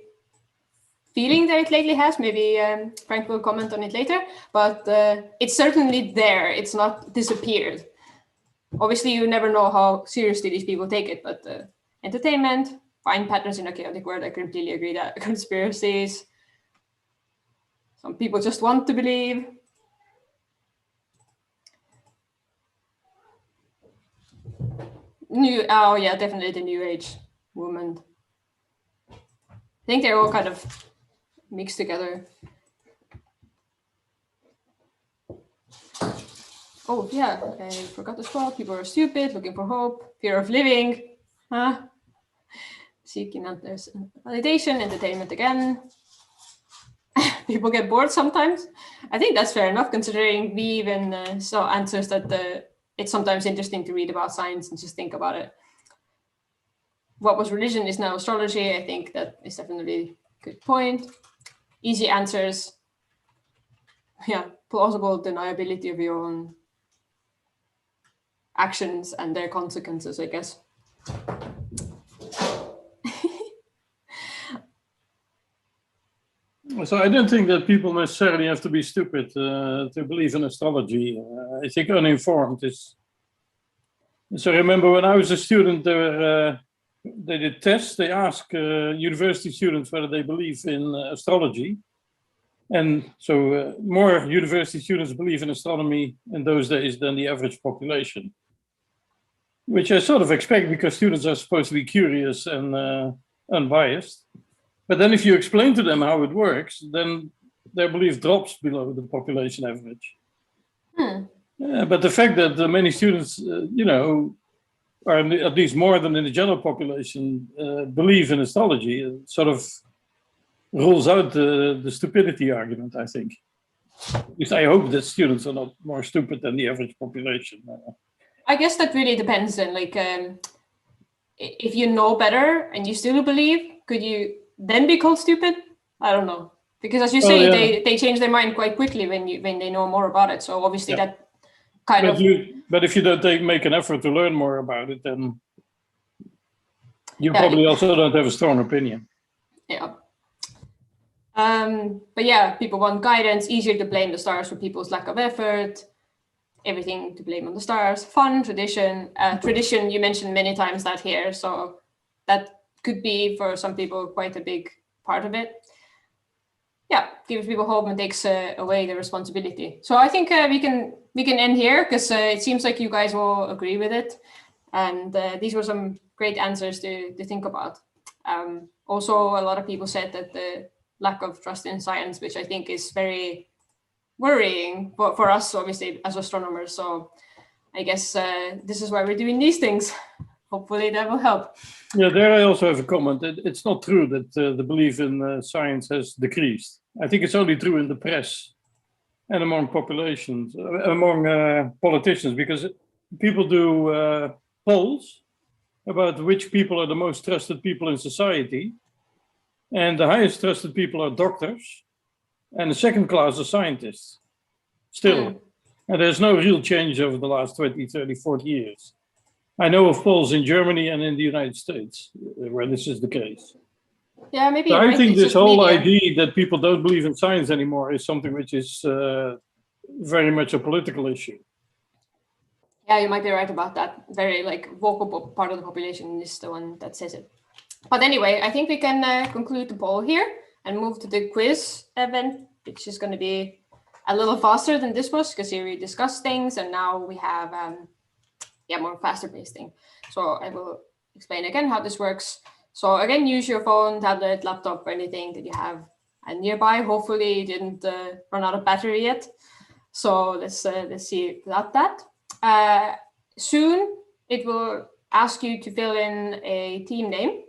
[SPEAKER 3] feeling that it lately has. Maybe Frank will comment on it later, but it's certainly there. It's not disappeared. Obviously, you never know how seriously these people take it, but entertainment, find patterns in a chaotic world. I completely agree that conspiracies. Some people just want to believe. Oh yeah, definitely the New Age movement. I think they're all kind of mixed together. Oh yeah, I forgot as well. People are stupid, looking for hope, fear of living, seeking validation, entertainment again. People get bored sometimes. I think that's fair enough, considering we even saw answers that it's sometimes interesting to read about science and just think about it. What was religion is now astrology. I think that is definitely a good point. Easy answers. Yeah, plausible deniability of your own actions and their consequences, I guess.
[SPEAKER 2] So I don't think that people necessarily have to be stupid to believe in astrology. I think uninformed is. So I remember when I was a student, they did tests. They asked university students whether they believe in astrology. And so more university students believe in astronomy in those days than the average population, which I sort of expect because students are supposed to be curious and unbiased. But then if you explain to them how it works, then their belief drops below the population average. But the fact that many students, are at least more than in the general population, believe in astrology, sort of rules out the stupidity argument, I think. At least I hope that students are not more stupid than the average population.
[SPEAKER 3] I guess that really depends on, like, if you know better and you still believe, could you then be called stupid? I don't know, because as you say, they change their mind quite quickly when they know more about it. So obviously that kind of.
[SPEAKER 2] But if you don't make an effort to learn more about it, then you probably also don't have a strong opinion.
[SPEAKER 3] Yeah. But yeah, people want guidance. Easier to blame the stars for people's lack of effort. Everything to blame on the stars. Fun, tradition. Tradition, you mentioned many times that here, so that could be for some people quite a big part of it. Yeah, gives people hope and takes away the responsibility. So I think we can end here, because it seems like you guys all agree with it, and these were some great answers to think about. Also, a lot of people said that the lack of trust in science, which I think is very worrying for us, obviously, as astronomers. So I guess this is why we're doing these things. Hopefully that will help.
[SPEAKER 2] Yeah, there I also have a comment. It's not true that the belief in science has decreased. I think it's only true in the press and among populations, among politicians, because people do polls about which people are the most trusted people in society. And the highest trusted people are doctors, and the second class are scientists. Still, And there's no real change over the last 20, 30, 40 years. I know of polls in Germany and in the United States where this is the case.
[SPEAKER 3] Yeah, maybe
[SPEAKER 2] So
[SPEAKER 3] you're
[SPEAKER 2] I
[SPEAKER 3] right.
[SPEAKER 2] think
[SPEAKER 3] It's
[SPEAKER 2] this
[SPEAKER 3] just
[SPEAKER 2] whole
[SPEAKER 3] media.
[SPEAKER 2] idea that people don't believe in science anymore is something which is very much a political issue.
[SPEAKER 3] Yeah, you might be right about that. Very like vocal part of the population is the one that says it. But anyway, I think we can conclude the poll here and move to the quiz event, which is going to be a little faster than this was because here we discuss things and now we have more faster paced thing. So I will explain again how this works. So again, use your phone, tablet, laptop, or anything that you have nearby. Hopefully you didn't run out of battery yet. So let's see about that. Soon it will ask you to fill in a team name.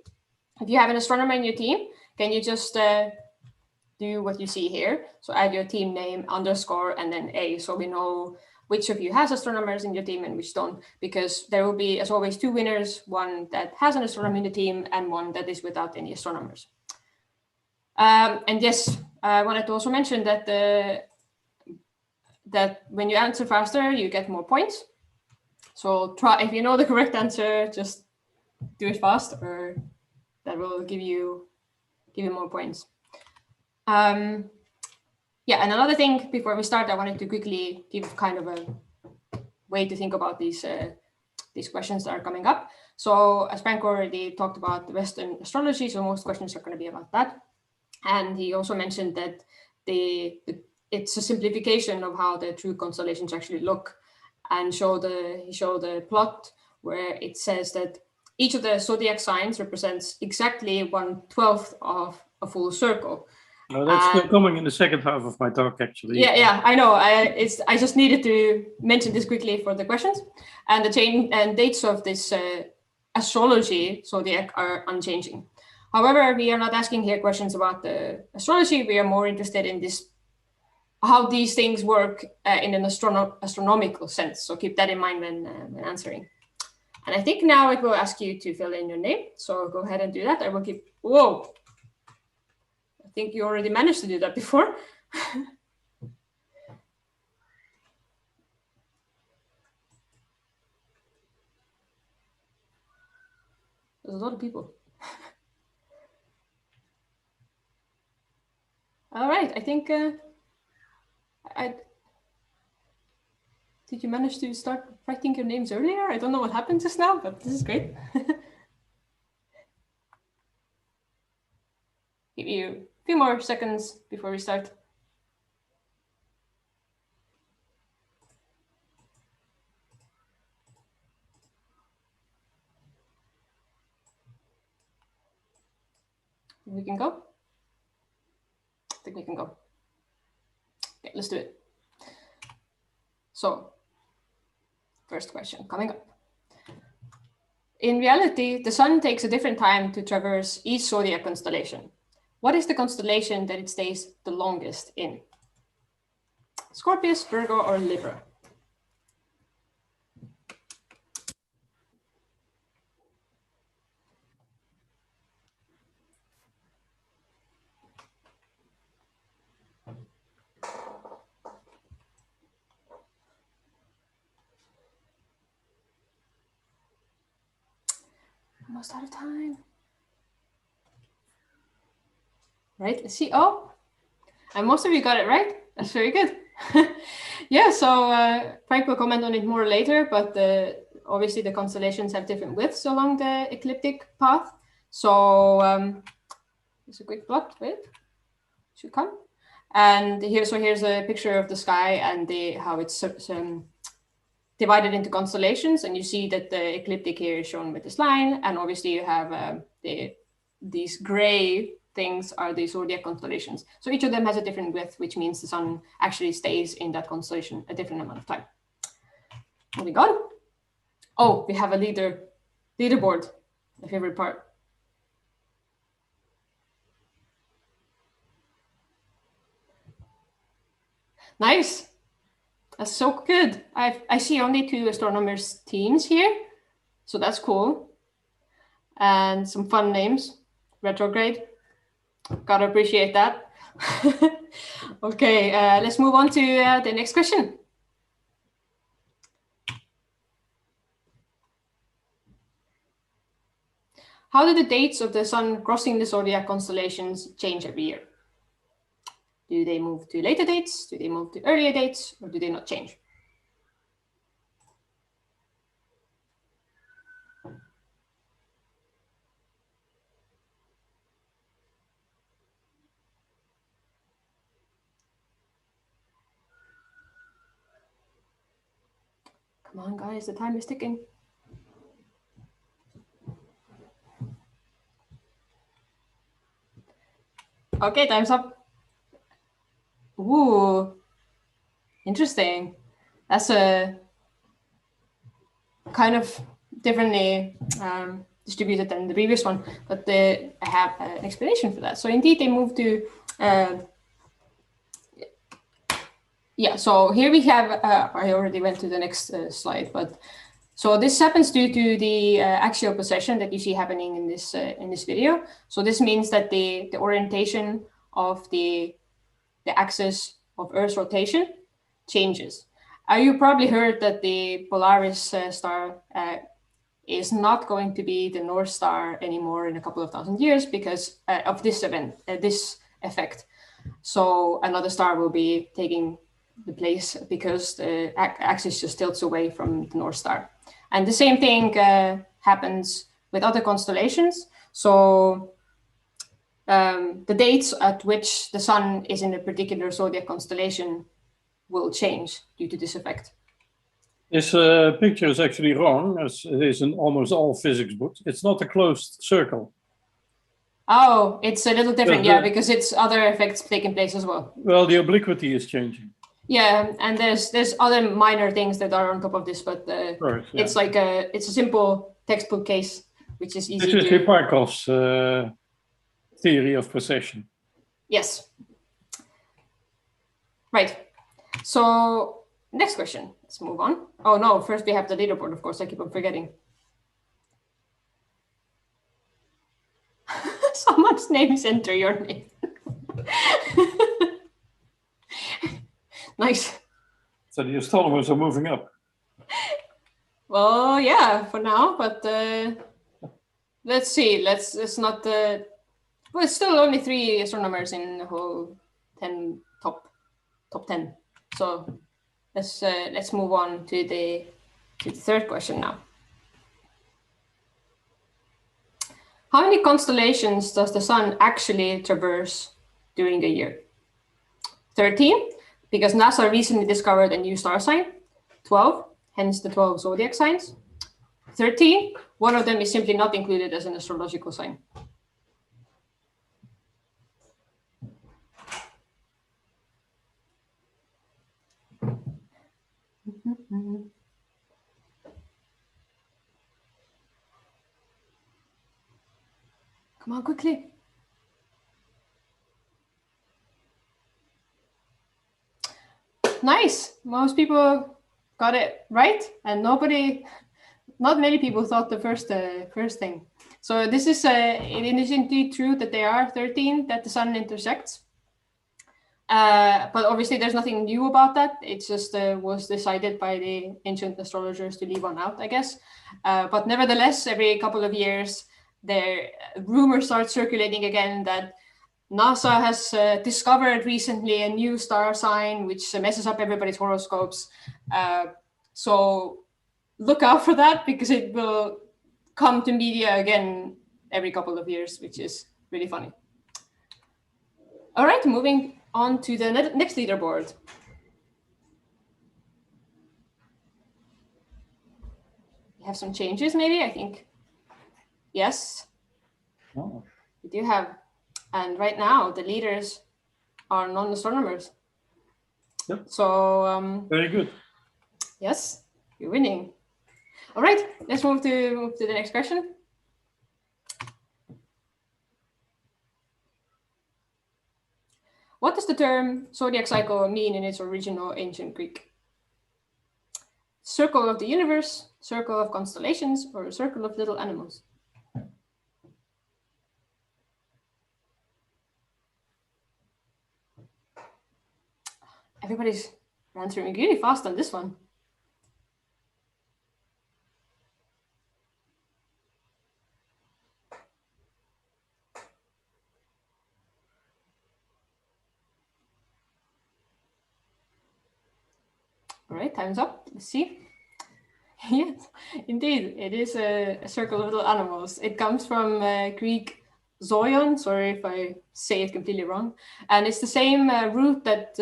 [SPEAKER 3] If you have an astronomer in your team, can you just do what you see here? So add your team name, underscore, and then A, so we know which of you has astronomers in your team and which don't, because there will be, as always, two winners, one that has an astronomer in the team and one that is without any astronomers. And yes, I wanted to also mention that that when you answer faster, you get more points. So try, if you know the correct answer, just do it fast, or that will give you more points. Yeah, and another thing before we start, I wanted to quickly give kind of a way to think about these questions that are coming up. So as Frank already talked about the Western astrology, so most questions are going to be about that. And he also mentioned that it's a simplification of how the true constellations actually look, and he showed the plot where it says that each of the zodiac signs represents exactly 1/12 of a full circle.
[SPEAKER 2] Oh, that's still coming in the second half of my talk, actually.
[SPEAKER 3] Yeah, I know. I just needed to mention this quickly for the questions. And the dates of this astrology zodiac are unchanging. However, we are not asking here questions about the astrology. We are more interested in this, how these things work in an astronomical sense. So keep that in mind when answering. And I think now it will ask you to fill in your name. So go ahead and do that. I will keep, whoa. I think you already managed to do that before. There's a lot of people. All right, I think did you manage to start writing your names earlier? I don't know what happened just now, but this is great. Give you a few more seconds before we start. We can go. I think we can go. Okay, let's do it. So, first question coming up. In reality, the sun takes a different time to traverse each zodiac constellation. What is the constellation that it stays the longest in? Scorpius, Virgo, or Libra? Almost out of time. Right, let's see. Oh, and most of you got it right. That's very good. Yeah, so Frank will comment on it more later, but obviously the constellations have different widths along the ecliptic path. So it's a quick plot, wait, should come. And here's a picture of the sky and how it's divided into constellations, and you see that the ecliptic here is shown with this line, and obviously you have these gray things are the zodiac constellations. So each of them has a different width, which means the sun actually stays in that constellation a different amount of time. Moving on. Oh, we have a leaderboard, my favorite part. Nice. That's so good. I see only 2 astronomers teams here, so that's cool. And some fun names. Retrograde. Gotta appreciate that. Okay, let's move on to the next question. How do the dates of the sun crossing the zodiac constellations change every year? Do they move to later dates? Do they move to earlier dates? Or do they not change? Come on, guys, the time is ticking. Okay, time's up. Ooh, interesting. That's a kind of differently distributed than the previous one, but I have an explanation for that. So indeed, they moved to, yeah, so here we have, I already went to the next slide, but so this happens due to the axial precession that you see happening in this video. So this means that the orientation of the axis of Earth's rotation changes. You probably heard that the Polaris star is not going to be the North Star anymore in a couple of thousand years because of this event, this effect. So another star will be taking the place because the axis just tilts away from the North Star. And the same thing happens with other constellations. So the dates at which the sun is in a particular zodiac constellation will change due to this effect.
[SPEAKER 2] This picture is actually wrong, as it is in almost all physics books. It's not a closed circle.
[SPEAKER 3] Oh, it's a little different, yeah, because it's other effects taking place as well.
[SPEAKER 2] Well, the obliquity is changing.
[SPEAKER 3] Yeah, and there's other minor things that are on top of this, but
[SPEAKER 2] Right, yeah.
[SPEAKER 3] it's like it's a simple textbook case, which is easy.
[SPEAKER 2] This is Hipparchus' theory of precession.
[SPEAKER 3] Yes. Right. So next question. Let's move on. Oh no, first we have the leaderboard, of course. I keep on forgetting. Someone's name is enter your name. Nice.
[SPEAKER 2] So the astronomers are moving up.
[SPEAKER 3] Well, yeah, for now, but let's see. Let's not. Well, it's still only 3 astronomers in the whole top 10. So let's move on to the third question now. How many constellations does the sun actually traverse during a year? 13, because NASA recently discovered a new star sign. 12, hence the 12 zodiac signs. 13, one of them is simply not included as an astrological sign. Come on, quickly. Nice. Most people got it right, and not many people thought the first thing. So this is it is indeed true that there are 13 that the sun intersects. But obviously there's nothing new about that. It just was decided by the ancient astrologers to leave one out, I guess. But nevertheless, every couple of years, rumors start circulating again that NASA has discovered recently a new star sign, which messes up everybody's horoscopes. So look out for that, because it will come to media again every couple of years, which is really funny. All right, moving on to the next leaderboard. We have some changes, maybe, I think. Yes,
[SPEAKER 2] Oh.
[SPEAKER 3] we do have. And right now, the leaders are non-astronomers.
[SPEAKER 2] Yep.
[SPEAKER 3] So
[SPEAKER 2] Very good.
[SPEAKER 3] yes, you're winning. All right, let's move to the next question. What does the term zodiac cycle mean in its original ancient Greek? Circle of the universe, circle of constellations, or circle of little animals? Everybody's answering really fast on this one. right, time's up. Let's see. Yes, indeed, it is a circle of little animals. It comes from Greek zoion, sorry if I say it completely wrong. And it's the same root that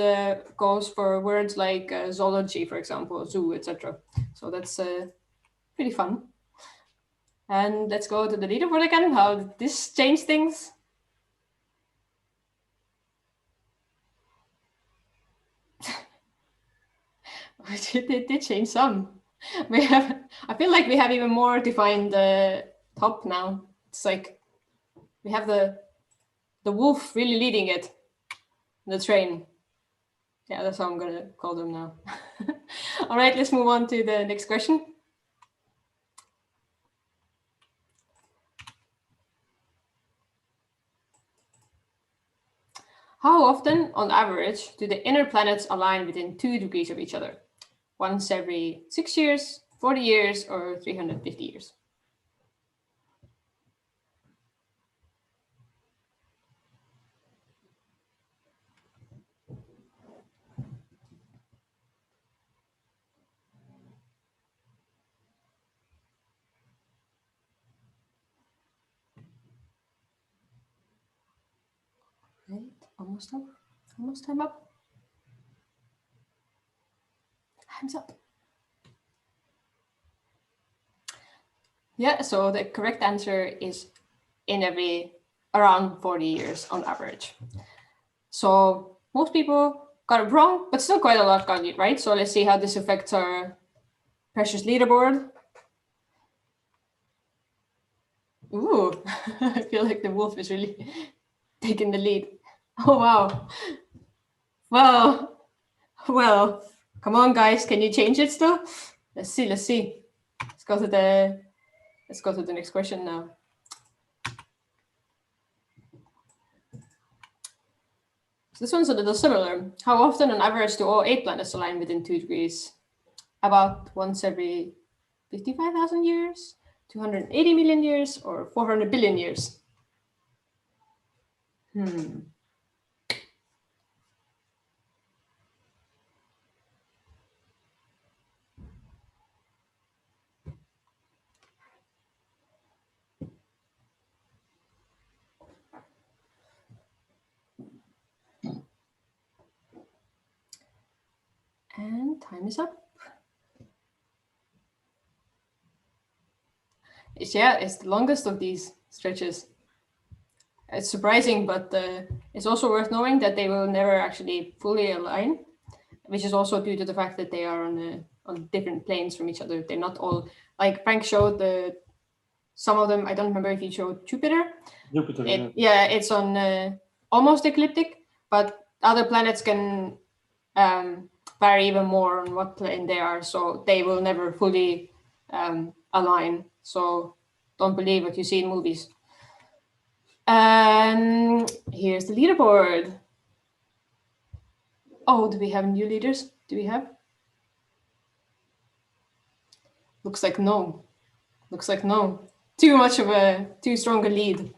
[SPEAKER 3] goes for words like zoology, for example, zoo, etc. So that's pretty fun. And let's go to the leaderboard again. How did this change things? It did change some. I feel like we have even more defined top now. It's like we have the wolf really leading it, the train. Yeah, that's how I'm gonna call them now. All right, let's move on to the next question. How often, on average, do the inner planets align within 2 degrees of each other? Once every 6 years, 40 years, or 350 years? Right, almost up. Almost time up. Time's up. Yeah, so the correct answer is in every around 40 years on average. So most people got it wrong, but still quite a lot got it right. So let's see how this affects our precious leaderboard. Ooh, I feel like the wolf is really taking the lead. Oh, wow. Well, come on, guys. Can you change it still? Let's see. Let's go to the next question now. So this one's a little similar. How often on average do all 8 planets align within 2 degrees? About once every 55,000 years, 280 million years, or 400 billion years? And time is up. It's the longest of these stretches. It's surprising, but it's also worth knowing that they will never actually fully align, which is also due to the fact that they are on different planes from each other. They're not all, like Frank showed some of them. I don't remember if he showed Jupiter. Yeah, it's on almost ecliptic, but other planets can vary even more on what plane they are, so they will never fully align. So don't believe what you see in movies. Here's the leaderboard. Oh, do we have new leaders? Do we have? Looks like no. Too strong a lead.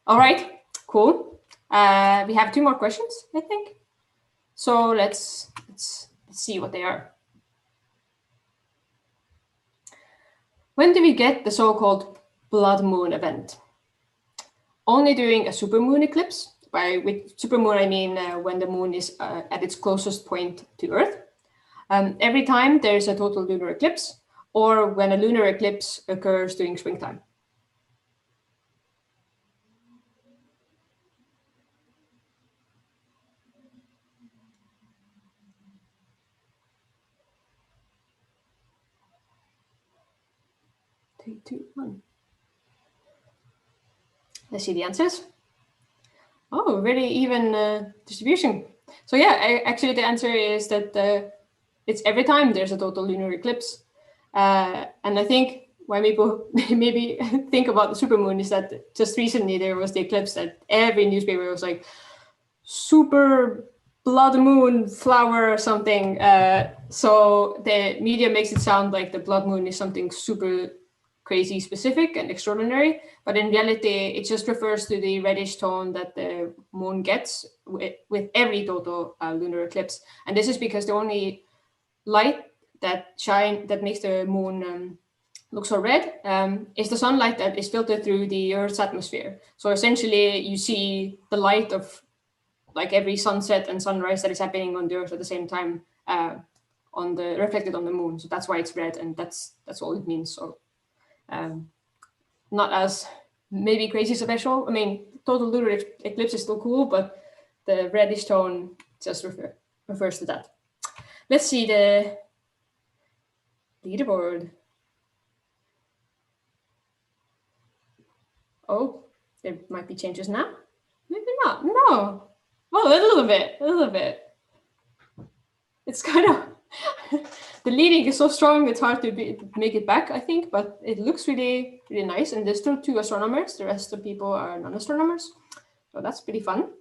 [SPEAKER 3] All right, cool. We have 2 more questions, I think. So let's see what they are. When do we get the so-called blood moon event? Only during a supermoon eclipse. With supermoon, I mean when the moon is at its closest point to Earth. Every time there's a total lunar eclipse, or when a lunar eclipse occurs during springtime. Three, two, one. Let's see the answers. Oh, very even distribution. So yeah, actually the answer is that it's every time there's a total lunar eclipse. And I think why people maybe think about the supermoon is that just recently there was the eclipse that every newspaper was like, super blood moon flower or something. So the media makes it sound like the blood moon is something super crazy specific and extraordinary, but in reality, it just refers to the reddish tone that the moon gets with every total lunar eclipse. And this is because the only light that makes the moon look so red is the sunlight that is filtered through the Earth's atmosphere. So essentially, you see the light of like every sunset and sunrise that is happening on the Earth at the same time reflected on the moon. So that's why it's red, and that's all it means. So not as maybe crazy special. I mean, total lunar eclipse is still cool, but the reddish tone just refers to that. Let's see the leaderboard. Oh, there might be changes now. Maybe not. No. Well, a little bit. It's kind of the leading is so strong. It's hard to make it back, I think, but it looks really, really nice. And there's still 2 astronomers. The rest of the people are non-astronomers, so that's pretty fun.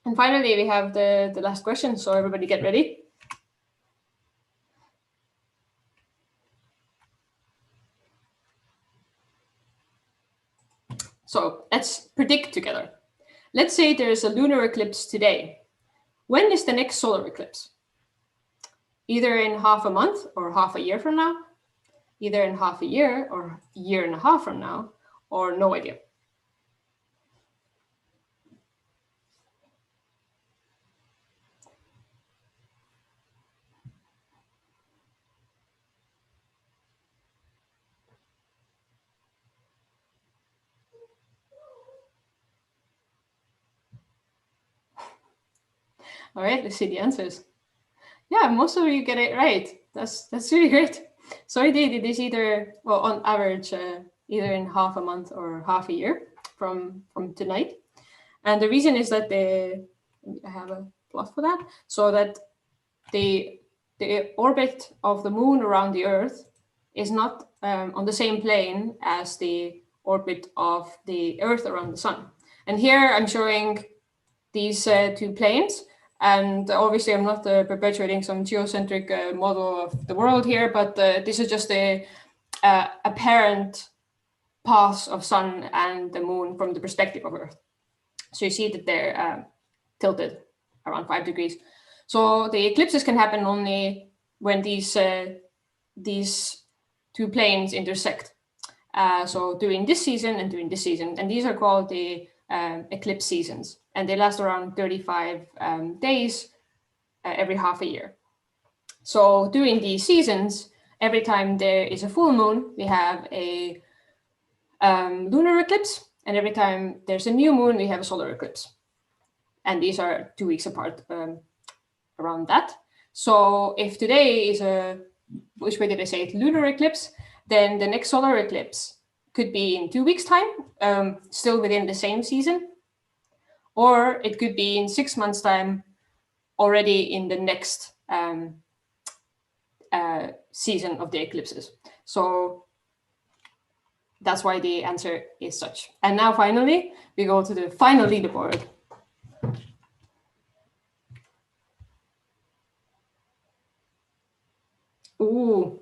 [SPEAKER 3] And finally, we have the last question. So everybody, get ready. So let's predict together. Let's say there's a lunar eclipse today. When is the next solar eclipse? Either in half a month or half a year from now, either in half a year or a year and a half from now, or no idea. All right, let's see the answers. Yeah, most of you get it right. That's really great. So indeed, it is either, well, on average, either in half a month or half a year from tonight. And the reason is that I have a plot for that, so that the orbit of the moon around the Earth is not on the same plane as the orbit of the Earth around the sun. And here I'm showing these 2 planes. And obviously, I'm not perpetuating some geocentric model of the world here, but this is just a apparent paths of sun and the moon from the perspective of Earth. So you see that they're tilted around 5 degrees. So the eclipses can happen only when these 2 planes intersect. So during this season and during this season, and these are called the eclipse seasons, and they last around 35 days every half a year. So during these seasons, every time there is a full moon, we have a lunar eclipse, and every time there's a new moon, we have a solar eclipse. And these are 2 weeks apart around that. So if today is which way did I say it, lunar eclipse, then the next solar eclipse could be in 2 weeks' time, still within the same season, or it could be in 6 months' time, already in the next season of the eclipses. So that's why the answer is such. And now finally, we go to the final leaderboard. Ooh,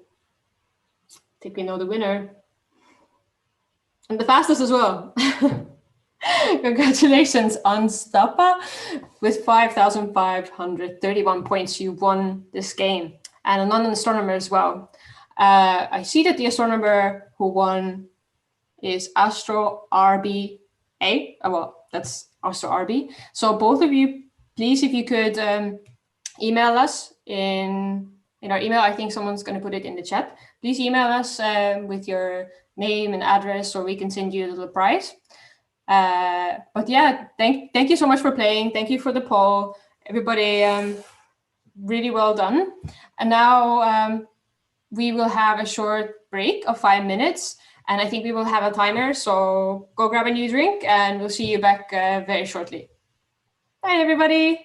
[SPEAKER 3] I think we know the winner. And the fastest as well. Congratulations on Stapa. With 5,531 points, you won this game. And a non-astronomer as well. I see that the astronomer who won is Astro RB A. Oh, well, that's Astro RB. So both of you, please, if you could email us in our email. I think someone's going to put it in the chat. Please email us with your name and address, so we can send you a little prize. But yeah, thank you so much for playing. Thank you for the poll, everybody. Really well done. And now we will have a short break of 5 minutes, and I think we will have a timer. So go grab a new drink, and we'll see you back very shortly. Bye, everybody.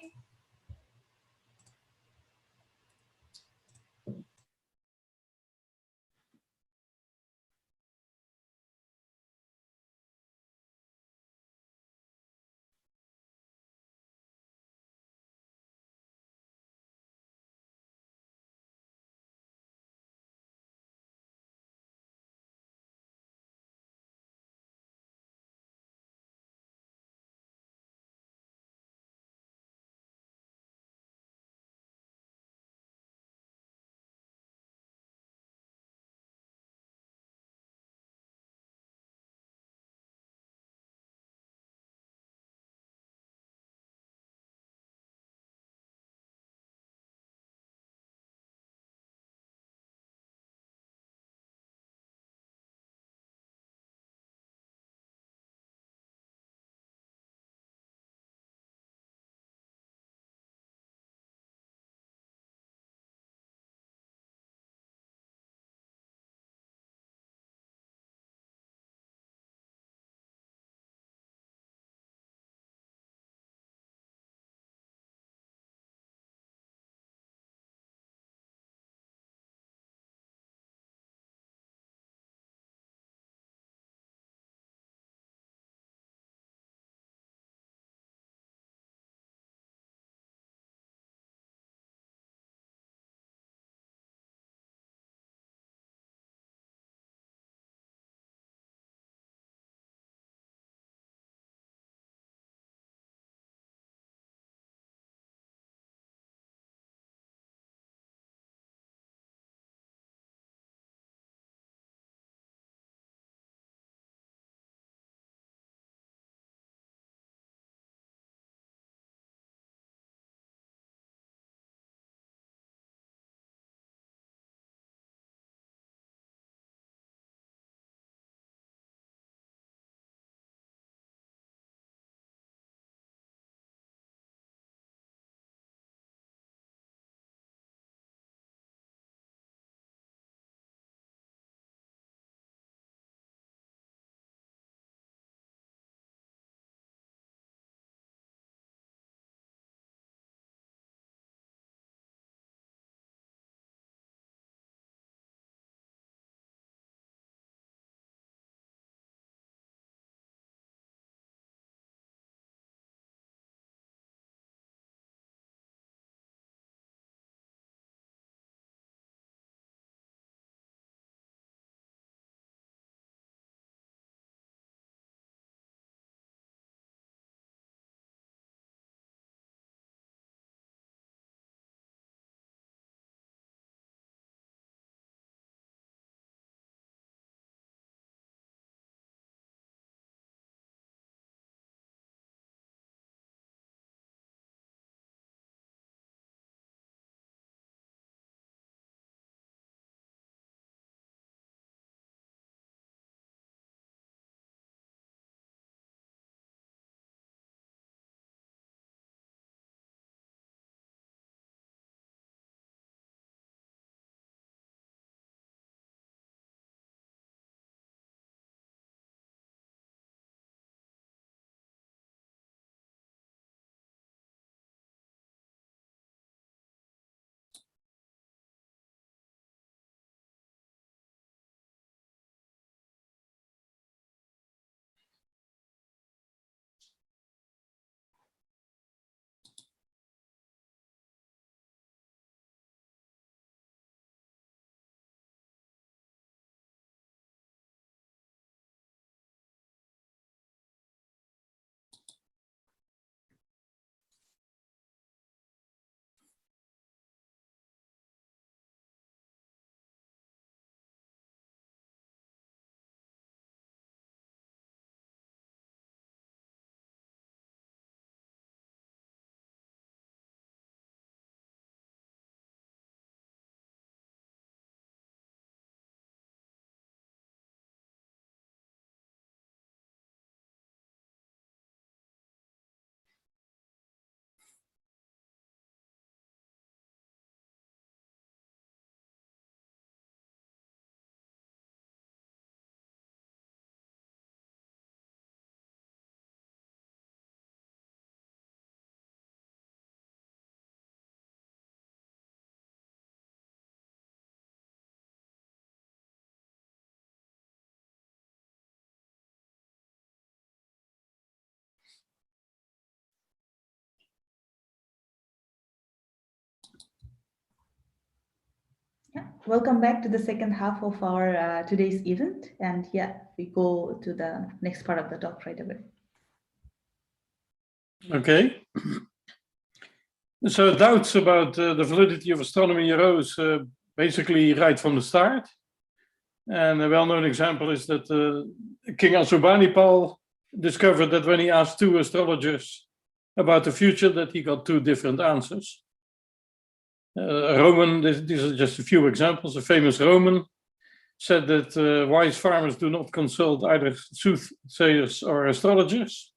[SPEAKER 1] welcome back to the second half of our today's event. And yeah, we go to the next part of the talk right away.
[SPEAKER 2] Okay. So doubts about the validity of astronomy arose basically right from the start. And a well-known example is that King Ashurbanipal discovered that when he asked two astrologers about the future, that he got two different answers. Roman, these are just a few examples. A famous Roman said that wise farmers do not consult either soothsayers or astrologers.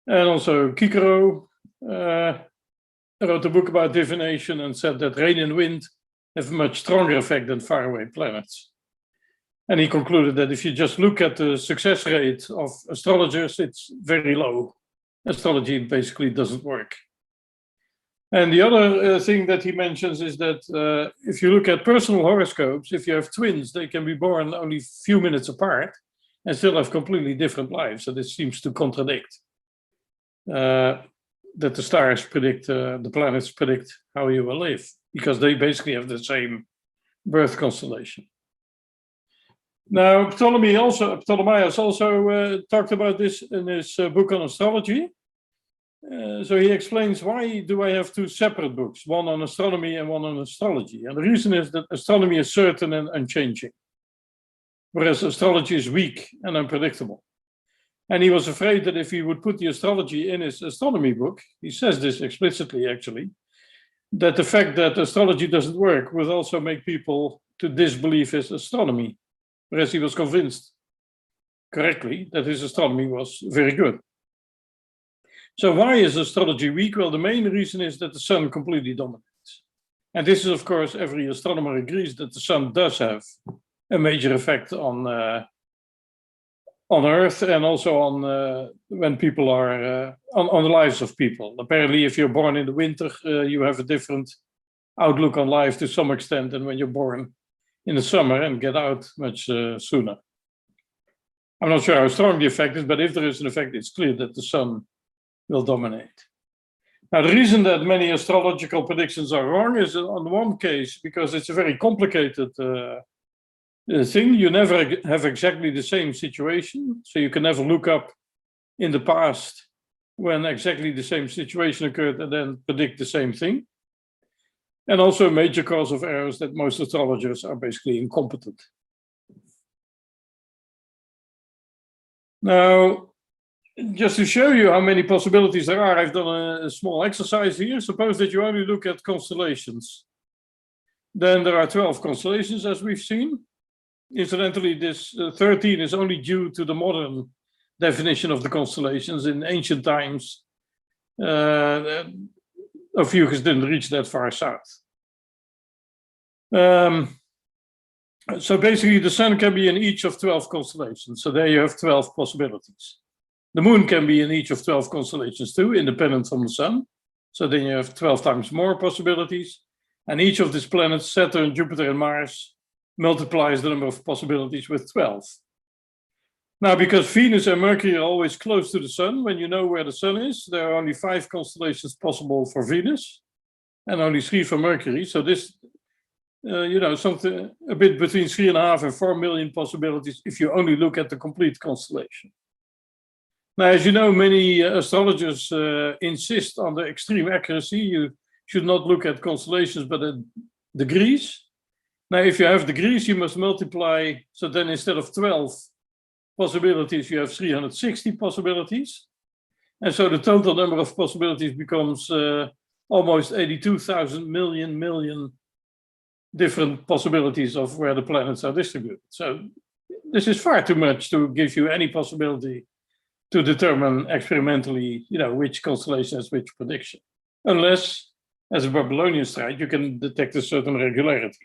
[SPEAKER 2] And also Cicero wrote a book about divination and said that rain and wind have a much stronger effect than faraway planets. And he concluded that if you just look at the success rate of astrologers, it's very low. Astrology basically doesn't work. And the other thing that he mentions is that if you look at personal horoscopes, if you have twins, they can be born only a few minutes apart and still have completely different lives. So this seems to contradict that the stars predict, the planets predict how you will live, because they basically have the same birth constellation. Now, Ptolemaeus also talked about this in his book on astrology. So he explains, why do I have two separate books, one on astronomy and one on astrology? And the reason is that astronomy is certain and unchanging, whereas astrology is weak and unpredictable. And he was afraid that if he would put the astrology in his astronomy book, he says this explicitly actually, that the fact that astrology doesn't work would also make people to disbelieve his astronomy, whereas he was convinced correctly that his astronomy was very good. So why is astrology weak? Well, the main reason is that the sun completely dominates. And this is, of course, every astronomer agrees that the sun does have a major effect on Earth and also on when people are, on the lives of people. Apparently, if you're born in the winter, you have a different outlook on life to some extent than when you're born in the summer and get out much sooner. I'm not sure how strong the effect is, but if there is an effect, it's clear that the sun will dominate. Now, the reason that many astrological predictions are wrong is on one case, because it's a very complicated thing. You never have exactly the same situation, so you can never look up in the past when exactly the same situation occurred and then predict the same thing. And also a major cause of error is that most astrologers are basically incompetent. Now, just to show you how many possibilities there are, I've done a small exercise here. Suppose that you only look at constellations. Then there are 12 constellations, as we've seen. Incidentally, this 13 is only due to the modern definition of the constellations. In ancient times, Ophiuchus didn't reach that far south. So basically, the sun can be in each of 12 constellations. So there you have 12 possibilities. The moon can be in each of 12 constellations too, independent from the sun. So then you have 12 times more possibilities. And each of these planets, Saturn, Jupiter, and Mars, multiplies the number of possibilities with 12. Now, because Venus and Mercury are always close to the sun, when you know where the sun is, there are only 5 constellations possible for Venus and only 3 for Mercury. So this, something a bit between 3.5 and 4 million possibilities if you only look at the complete constellation. Now, as you know, many astrologers insist on the extreme accuracy. You should not look at constellations, but at degrees. Now, if you have degrees, you must multiply. So then instead of 12 possibilities, you have 360 possibilities. And so the total number of possibilities becomes almost 82,000 million different possibilities of where the planets are distributed. So this is far too much to give you any possibility to determine experimentally, which constellation has which prediction. Unless, as a Babylonian strike, you can detect a certain regularity.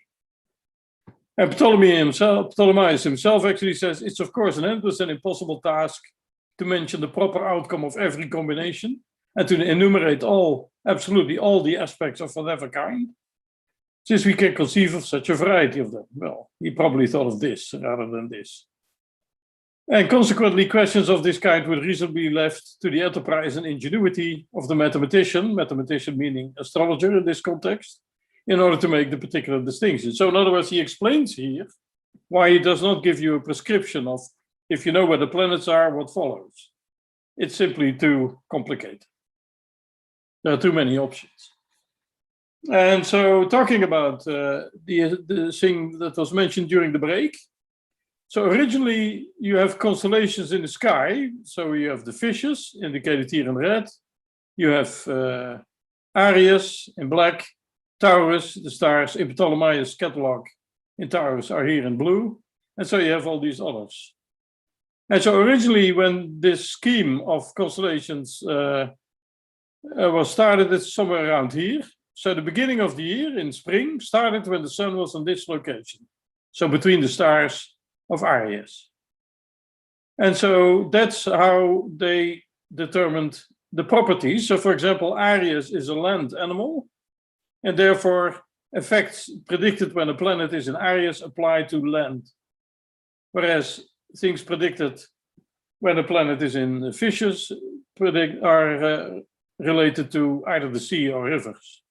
[SPEAKER 2] And Ptolemaeus himself actually says, it's of course an endless and impossible task to mention the proper outcome of every combination and to enumerate absolutely all the aspects of whatever kind, since we can conceive of such a variety of them. Well, he probably thought of this rather than this. And consequently, questions of this kind would reasonably be left to the enterprise and ingenuity of the mathematician meaning astrologer in this context, in order to make the particular distinction. So in other words, he explains here why he does not give you a prescription of, if you know where the planets are, what follows. It's simply too complicated. There are too many options. And so talking about the thing that was mentioned during the break. So originally you have constellations in the sky. So you have the fishes indicated here in red. You have Aries in black, Taurus, the stars in Ptolemy's catalog in Taurus are here in blue. And so you have all these others. And so originally when this scheme of constellations was started, it's somewhere around here. So the beginning of the year in spring started when the sun was on this location. So between the stars of Aries. And so that's how they determined the properties. So for example, Aries is a land animal, and therefore effects predicted when a planet is in Aries apply to land. Whereas things predicted when a planet is in fishes are related to either the sea or rivers.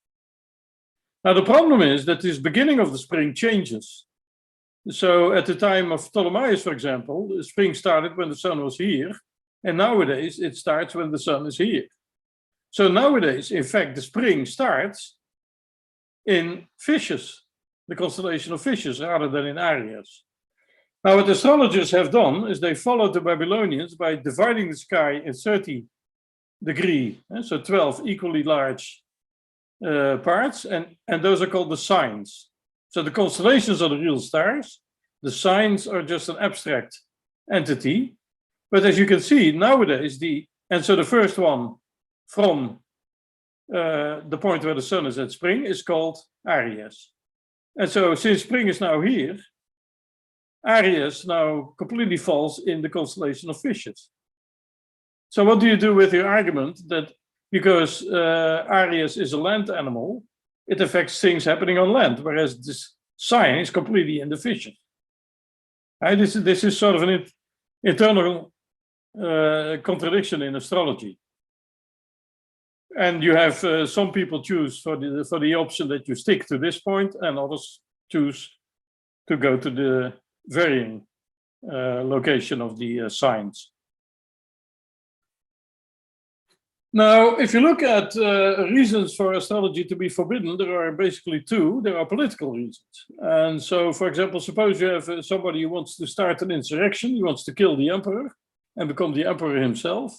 [SPEAKER 2] Now the problem is that this beginning of the spring changes. So at the time of Ptolemy, for example, the spring started when the sun was here, and nowadays it starts when the sun is here. So nowadays, in fact, the spring starts in fishes, the constellation of fishes, rather than in Aries. Now what astrologers have done is they followed the Babylonians by dividing the sky in 30 degree, so 12 equally large parts, and those are called the signs. So the constellations are the real stars, the signs are just an abstract entity. But as you can see, nowadays, so the first one from the point where the sun is at spring is called Aries. And so since spring is now here, Aries now completely falls in the constellation of fishes. So what do you do with your argument that because Aries is a land animal, it affects things happening on land, whereas this sign is completely in the fishes? This is sort of an internal contradiction in astrology. And you have some people choose for the option that you stick to this point, and others choose to go to the varying location of the signs. Now, if you look at reasons for astrology to be forbidden, there are basically two. There are political reasons. And so, for example, suppose you have somebody who wants to start an insurrection, he wants to kill the emperor and become the emperor himself.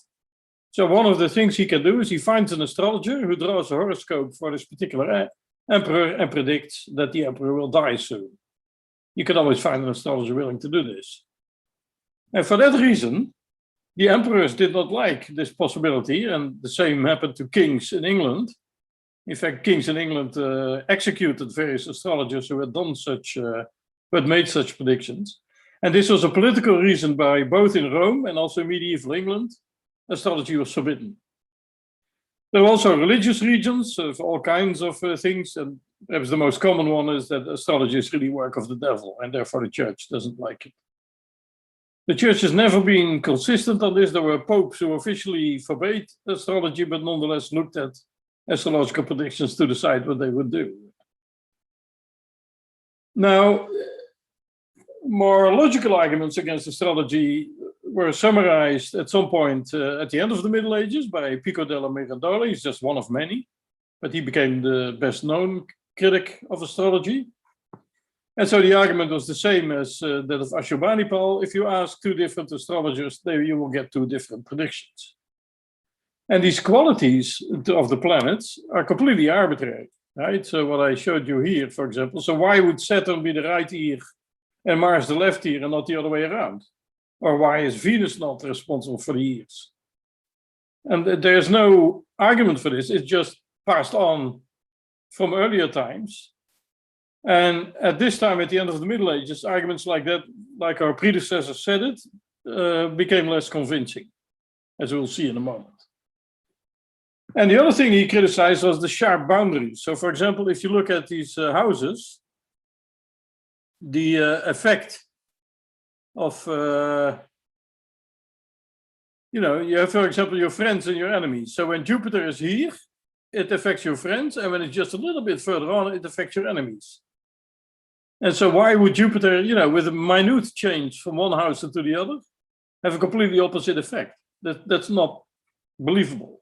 [SPEAKER 2] So one of the things he can do is he finds an astrologer who draws a horoscope for this particular emperor and predicts that the emperor will die soon. You can always find an astrologer willing to do this. And for that reason, the emperors did not like this possibility, and the same happened to kings in England. In fact, kings in England executed various astrologers who had done who had made such predictions. And this was a political reason by both in Rome and also in medieval England, astrology was forbidden. There are also religious reasons for all kinds of things, and perhaps the most common one is that astrology is really work of the devil, and therefore the church doesn't like it. The church has never been consistent on this. There were popes who officially forbade astrology, but nonetheless looked at astrological predictions to decide what they would do. Now, more logical arguments against astrology were summarized at some point at the end of the Middle Ages by Pico della Mirandola. He's just one of many, but he became the best known critic of astrology. And so the argument was the same as that of Ashurbanipal. If you ask two different astrologers, you will get two different predictions. And these qualities of the planets are completely arbitrary, right? So what I showed you here, for example, so why would Saturn be the right ear and Mars the left ear and not the other way around? Or why is Venus not responsible for the ears? And there's no argument for this. It's just passed on from earlier times. And at this time, at the end of the Middle Ages, arguments like that, like our predecessors said it, became less convincing, as we'll see in a moment. And the other thing he criticized was the sharp boundaries. So, for example, if you look at these houses, the effect of, you have, for example, your friends and your enemies. So when Jupiter is here, it affects your friends, and when it's just a little bit further on, it affects your enemies. And so why would Jupiter, with a minute change from one house to the other, have a completely opposite effect? That's not believable.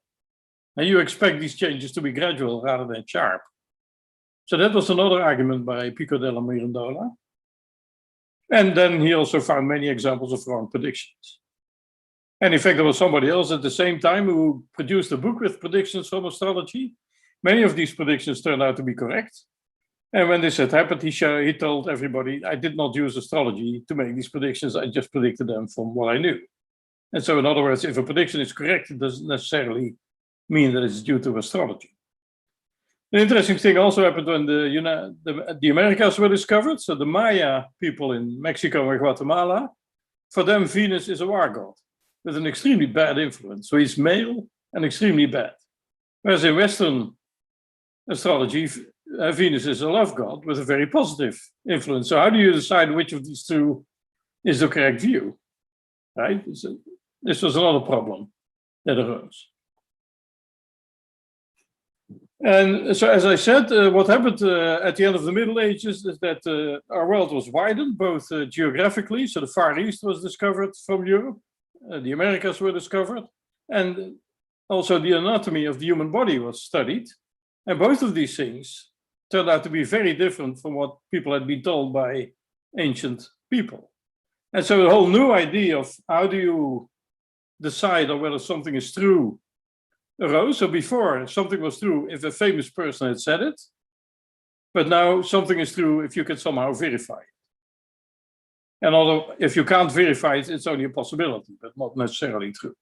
[SPEAKER 2] And you expect these changes to be gradual rather than sharp. So that was another argument by Pico della Mirandola. And then he also found many examples of wrong predictions. And in fact, there was somebody else at the same time who produced a book with predictions from astrology. Many of these predictions turned out to be correct. And when this had happened, he told everybody, I did not use astrology to make these predictions. I just predicted them from what I knew. And so in other words, if a prediction is correct, it doesn't necessarily mean that it's due to astrology. An interesting thing also happened when the Americas were discovered. So the Maya people in Mexico and Guatemala, for them, Venus is a war god with an extremely bad influence. So he's male and extremely bad. Whereas in Western astrology, Venus is a love god with a very positive influence. So how do you decide which of these two is the correct view? Right? So this was another problem that arose. And so, as I said, what happened at the end of the Middle Ages is that our world was widened, both geographically, so the Far East was discovered from Europe, the Americas were discovered, and also the anatomy of the human body was studied. And both of these things turned out to be very different from what people had been told by ancient people. And so the whole new idea of how do you decide on whether something is true arose. So before, something was true if a famous person had said it, but now something is true if you can somehow verify it. And although if you can't verify it, it's only a possibility, but not necessarily true.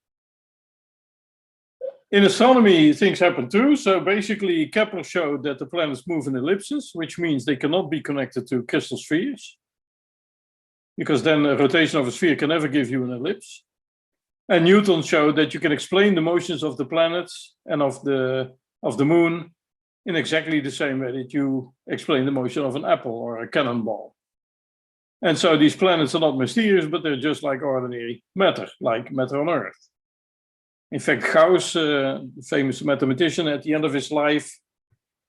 [SPEAKER 2] In astronomy, things happen too. So basically, Kepler showed that the planets move in ellipses, which means they cannot be connected to crystal spheres, because then a rotation of a sphere can never give you an ellipse. And Newton showed that you can explain the motions of the planets and of the moon in exactly the same way that you explain the motion of an apple or a cannonball. And so these planets are not mysterious, but they're just like ordinary matter, like matter on Earth. In fact, Gauss, the famous mathematician, at the end of his life,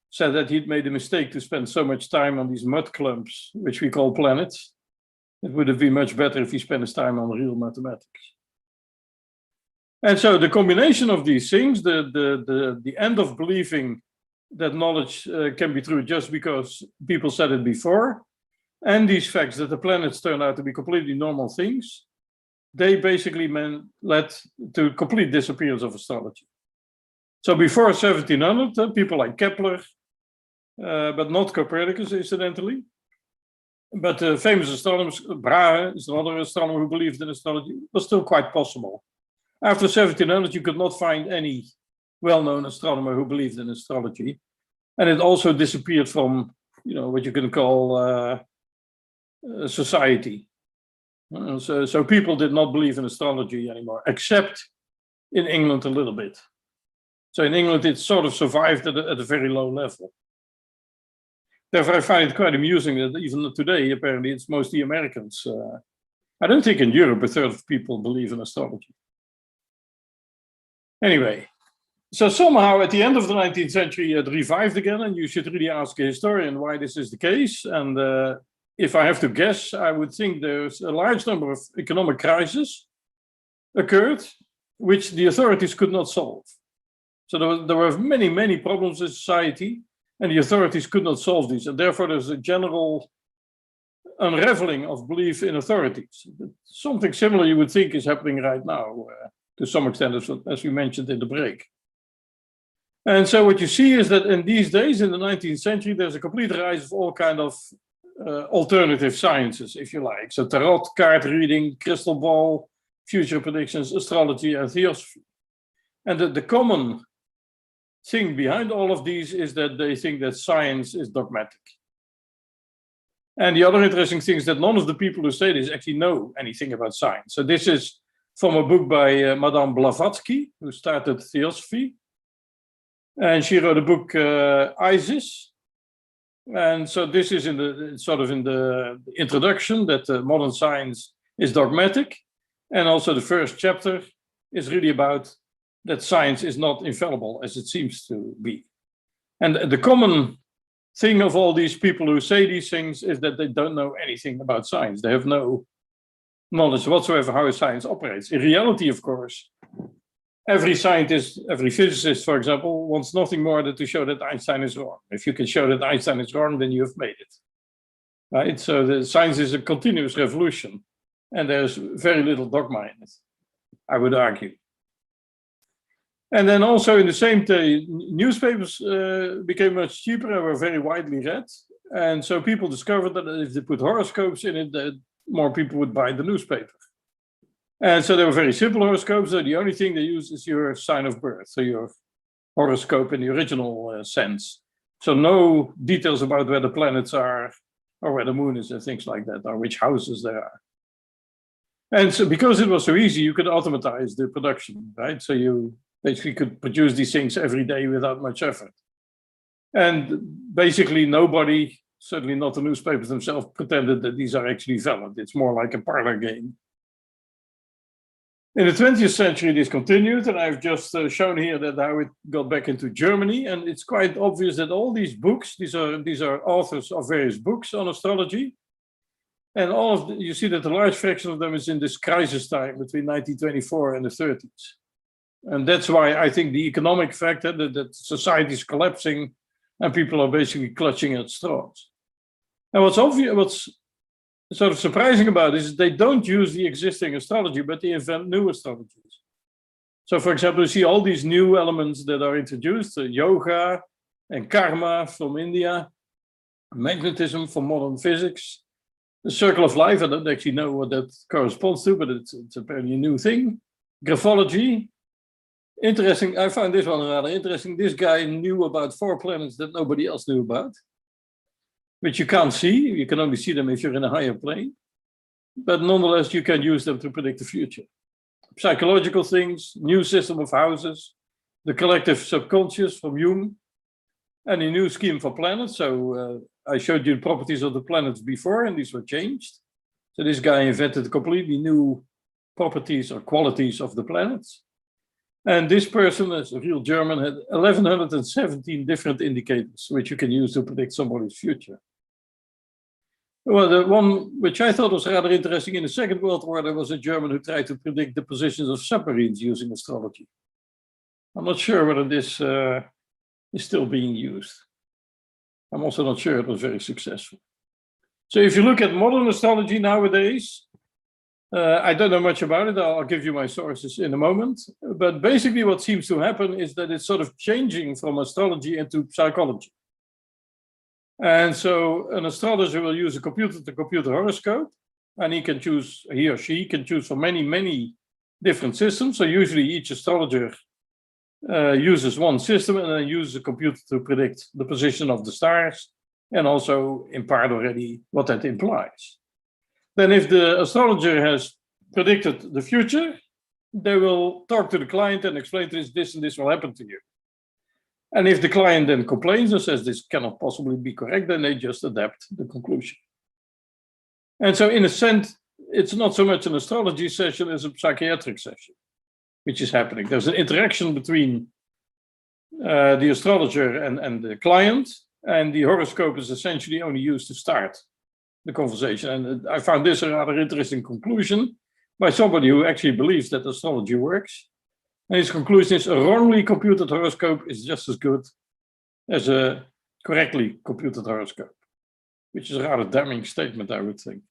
[SPEAKER 2] said that he'd made a mistake to spend so much time on these mud clumps, which we call planets. It would have been much better if he spent his time on real mathematics. And so the combination of these things, the end of believing that knowledge can be true just because people said it before, and these facts that the planets turn out to be completely normal things, they basically led to complete disappearance of astrology. So before 1700, people like Kepler, but not Copernicus, incidentally, but famous astronomers, Brahe is another astronomer who believed in astrology, was still quite possible. After 1700, you could not find any well-known astronomer who believed in astrology. And it also disappeared from, what you can call society. So people did not believe in astrology anymore, except in England a little bit. So in England, it sort of survived at a very low level. Therefore, I find it quite amusing that even today, apparently, it's mostly Americans. I don't think in Europe a third of people believe in astrology. Anyway, so somehow at the end of the 19th century, it revived again, and you should really ask a historian why this is the case. And if I have to guess, I would think there's a large number of economic crises occurred, which the authorities could not solve. So there were many, many problems in society, and the authorities could not solve these. And therefore, there's a general unraveling of belief in authorities. Something similar you would think is happening right now, to some extent, as we mentioned in the break. And so what you see is that in these days, in the 19th century, there's a complete rise of all kinds of alternative sciences, if you like. So tarot card reading, crystal ball, future predictions, astrology, and theosophy. And the common thing behind all of these is that they think that science is dogmatic. And the other interesting thing is that none of the people who say this actually know anything about science. So this is from a book by Madame Blavatsky, who started theosophy. And she wrote a book, Isis. And so this is in the introduction that modern science is dogmatic. And also the first chapter is really about that science is not infallible as it seems to be. And the common thing of all these people who say these things is that they don't know anything about science. They have no knowledge whatsoever how science operates. In reality, of course, every scientist, every physicist, for example, wants nothing more than to show that Einstein is wrong. If you can show that Einstein is wrong, then you have made it. Right? So the science is a continuous revolution, and there's very little dogma in it, I would argue. And then also in the same day, newspapers became much cheaper and were very widely read. And so people discovered that if they put horoscopes in it, that more people would buy the newspaper. And so they were very simple horoscopes. So the only thing they use is your sign of birth, so your horoscope in the original sense. So no details about where the planets are or where the moon is and things like that, or which houses there are. And so because it was so easy, you could automatize the production, right? So you basically could produce these things every day without much effort. And basically nobody, certainly not the newspapers themselves, pretended that these are actually valid. It's more like a parlor game. In the 20th century, this continued, and I've just shown here that how it got back into Germany. And it's quite obvious that all these books, these are authors of various books on astrology. And all of you see that a large fraction of them is in this crisis time between 1924 and the 30s. And that's why I think the economic factor that society is collapsing and people are basically clutching at straws. And what's sort of surprising about this is they don't use the existing astrology, but they invent new astrologies. So for example, you see all these new elements that are introduced, yoga and karma from India, magnetism from modern physics, the circle of life, I don't actually know what that corresponds to, but it's apparently a new thing. Graphology. Interesting, I found this one rather interesting. This guy knew about 4 planets that nobody else knew about, which you can't see. You can only see them if you're in a higher plane. But nonetheless, you can use them to predict the future. Psychological things, new system of houses, the collective subconscious from Jung, and a new scheme for planets. So I showed you the properties of the planets before, and these were changed. So this guy invented completely new properties or qualities of the planets. And this person, as a real German, had 1,117 different indicators, which you can use to predict somebody's future. Well, the one which I thought was rather interesting, in the Second World War, there was a German who tried to predict the positions of submarines using astrology. I'm not sure whether this is still being used. I'm also not sure it was very successful. So if you look at modern astrology nowadays, I don't know much about it. I'll give you my sources in a moment. But basically what seems to happen is that it's sort of changing from astrology into psychology. And so an astrologer will use a computer-to-computer horoscope, and he or she can choose from many, many different systems. So usually each astrologer uses one system and then uses a computer to predict the position of the stars and also in part already what that implies. Then if the astrologer has predicted the future, they will talk to the client and explain to this and this will happen to you. And if the client then complains and says this cannot possibly be correct, then they just adapt the conclusion. And so in a sense, it's not so much an astrology session as a psychiatric session, which is happening. There's an interaction between the astrologer and the client, and the horoscope is essentially only used to start the conversation. And I found this a rather interesting conclusion by somebody who actually believes that astrology works. And his conclusion is a wrongly computed horoscope is just as good as a correctly computed horoscope, which is a rather damning statement, I would think.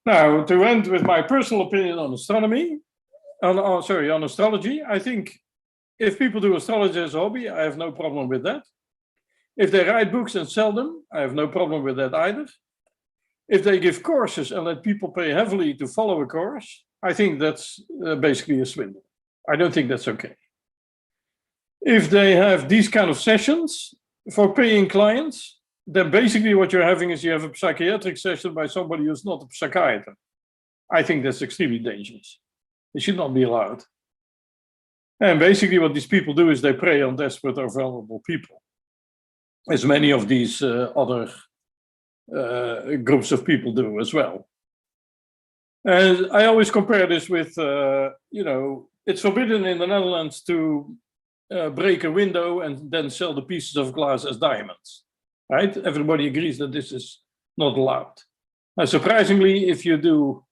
[SPEAKER 2] Now, to end with my personal opinion on astrology, I think if people do astrology as a hobby, I have no problem with that. If they write books and sell them, I have no problem with that either. If they give courses and let people pay heavily to follow a course, I think that's basically a swindle. I don't think that's okay. If they have these kind of sessions for paying clients, then basically what you're having is you have a psychiatric session by somebody who's not a psychiatrist. I think that's extremely dangerous. It should not be allowed. And basically what these people do is they prey on desperate or vulnerable people, as many of these other groups of people do as well. And I always compare this with, you know, it's forbidden in the Netherlands to break a window and then sell the pieces of glass as diamonds, right? Everybody agrees that this is not allowed. Now, surprisingly, if you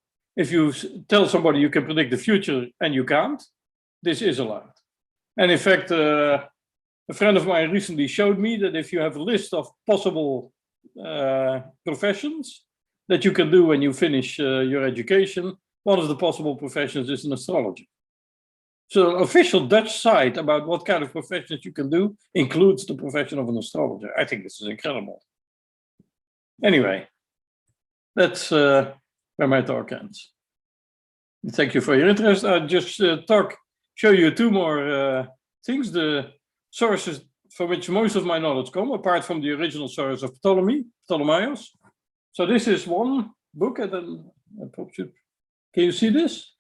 [SPEAKER 2] tell somebody you can predict the future and you can't, this is allowed. And in fact, a friend of mine recently showed me that if you have a list of possible professions that you can do when you finish your education, one of the possible professions is an astrologer. So official Dutch site about what kind of professions you can do includes the profession of an astrologer. I think this is incredible. Anyway, that's where my talk ends. Thank you for your interest. I'll just show you two more things, the sources from which most of my knowledge come, apart from the original source of Ptolemaios. So this is one book, and then can you see this?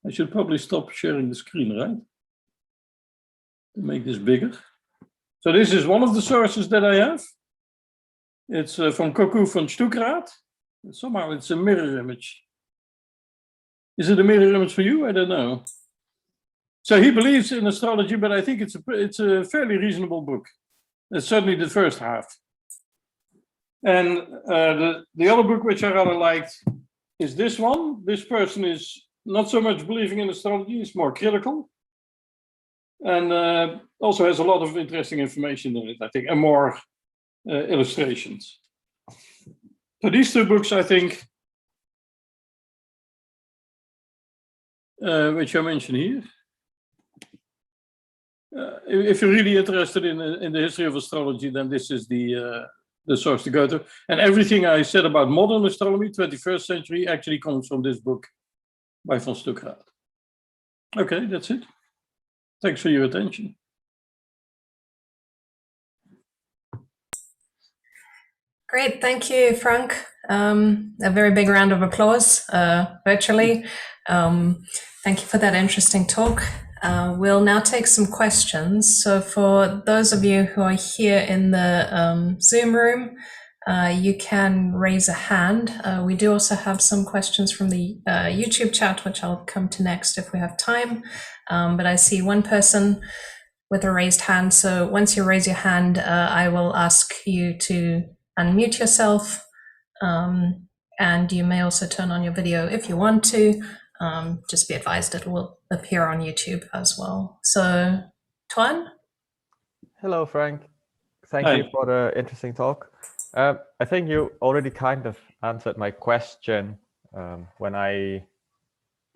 [SPEAKER 2] I should probably stop sharing the screen, right? To make this bigger. So this is one of the sources that I have. It's from Cocu van Stoekraat. Somehow it's a mirror image. Is it a mirror image for you? I don't know. So he believes in astrology, but I think it's a fairly reasonable book. It's certainly the first half. And the other book which I rather liked is this one. This person is not so much believing in astrology, he's more critical. And also has a lot of interesting information in it, I think, and more illustrations. So these two books, I think, which I mention here. If you're really interested in the history of astrology, then this is the source to go to. And everything I said about modern astronomy, 21st century, actually comes from this book by Van Stoekraat. Okay, that's it. Thanks for your attention.
[SPEAKER 4] Great, thank you, Frank. A very big round of applause virtually. Thank you for that interesting talk. We'll now take some questions. So for those of you who are here in the Zoom room, you can raise a hand. We do also have some questions from the YouTube chat, which I'll come to next if we have time. But I see one person with a raised hand. So once you raise your hand, I will ask you to unmute yourself. And you may also turn on your video if you want to. Just be advised it will appear on YouTube as well. So, Tuan?
[SPEAKER 5] Hello, Frank. Thank
[SPEAKER 2] Hi.
[SPEAKER 5] you for the interesting talk. I think you already kind of answered my question when I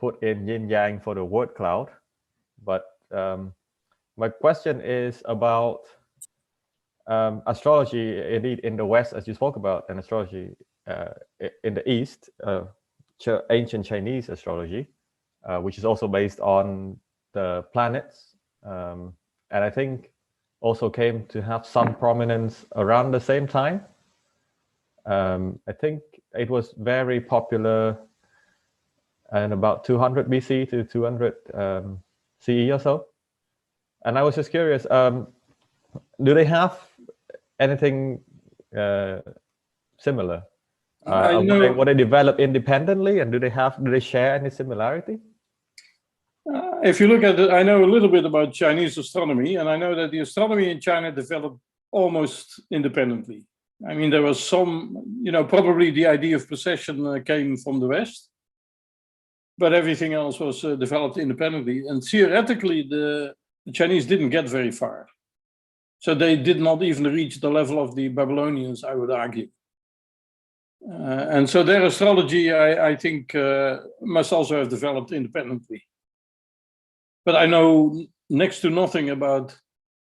[SPEAKER 5] put in yin yang for the word cloud. But my question is about astrology, indeed, in the West, as you spoke about, and astrology in the East, ancient Chinese astrology, which is also based on the planets. And I think also came to have some prominence around the same time. I think it was very popular in about 200 BC to 200 CE or so. And I was just curious, do they have anything similar? Were they developed independently, and do they share any similarity?
[SPEAKER 2] If you look at it, I know a little bit about Chinese astronomy, and I know that the astronomy in China developed almost independently. I mean, there was some, probably the idea of precession came from the West, but everything else was developed independently. And theoretically, the Chinese didn't get very far. So they did not even reach the level of the Babylonians, I would argue. And so their astrology, I think, must also have developed independently. But I know next to nothing about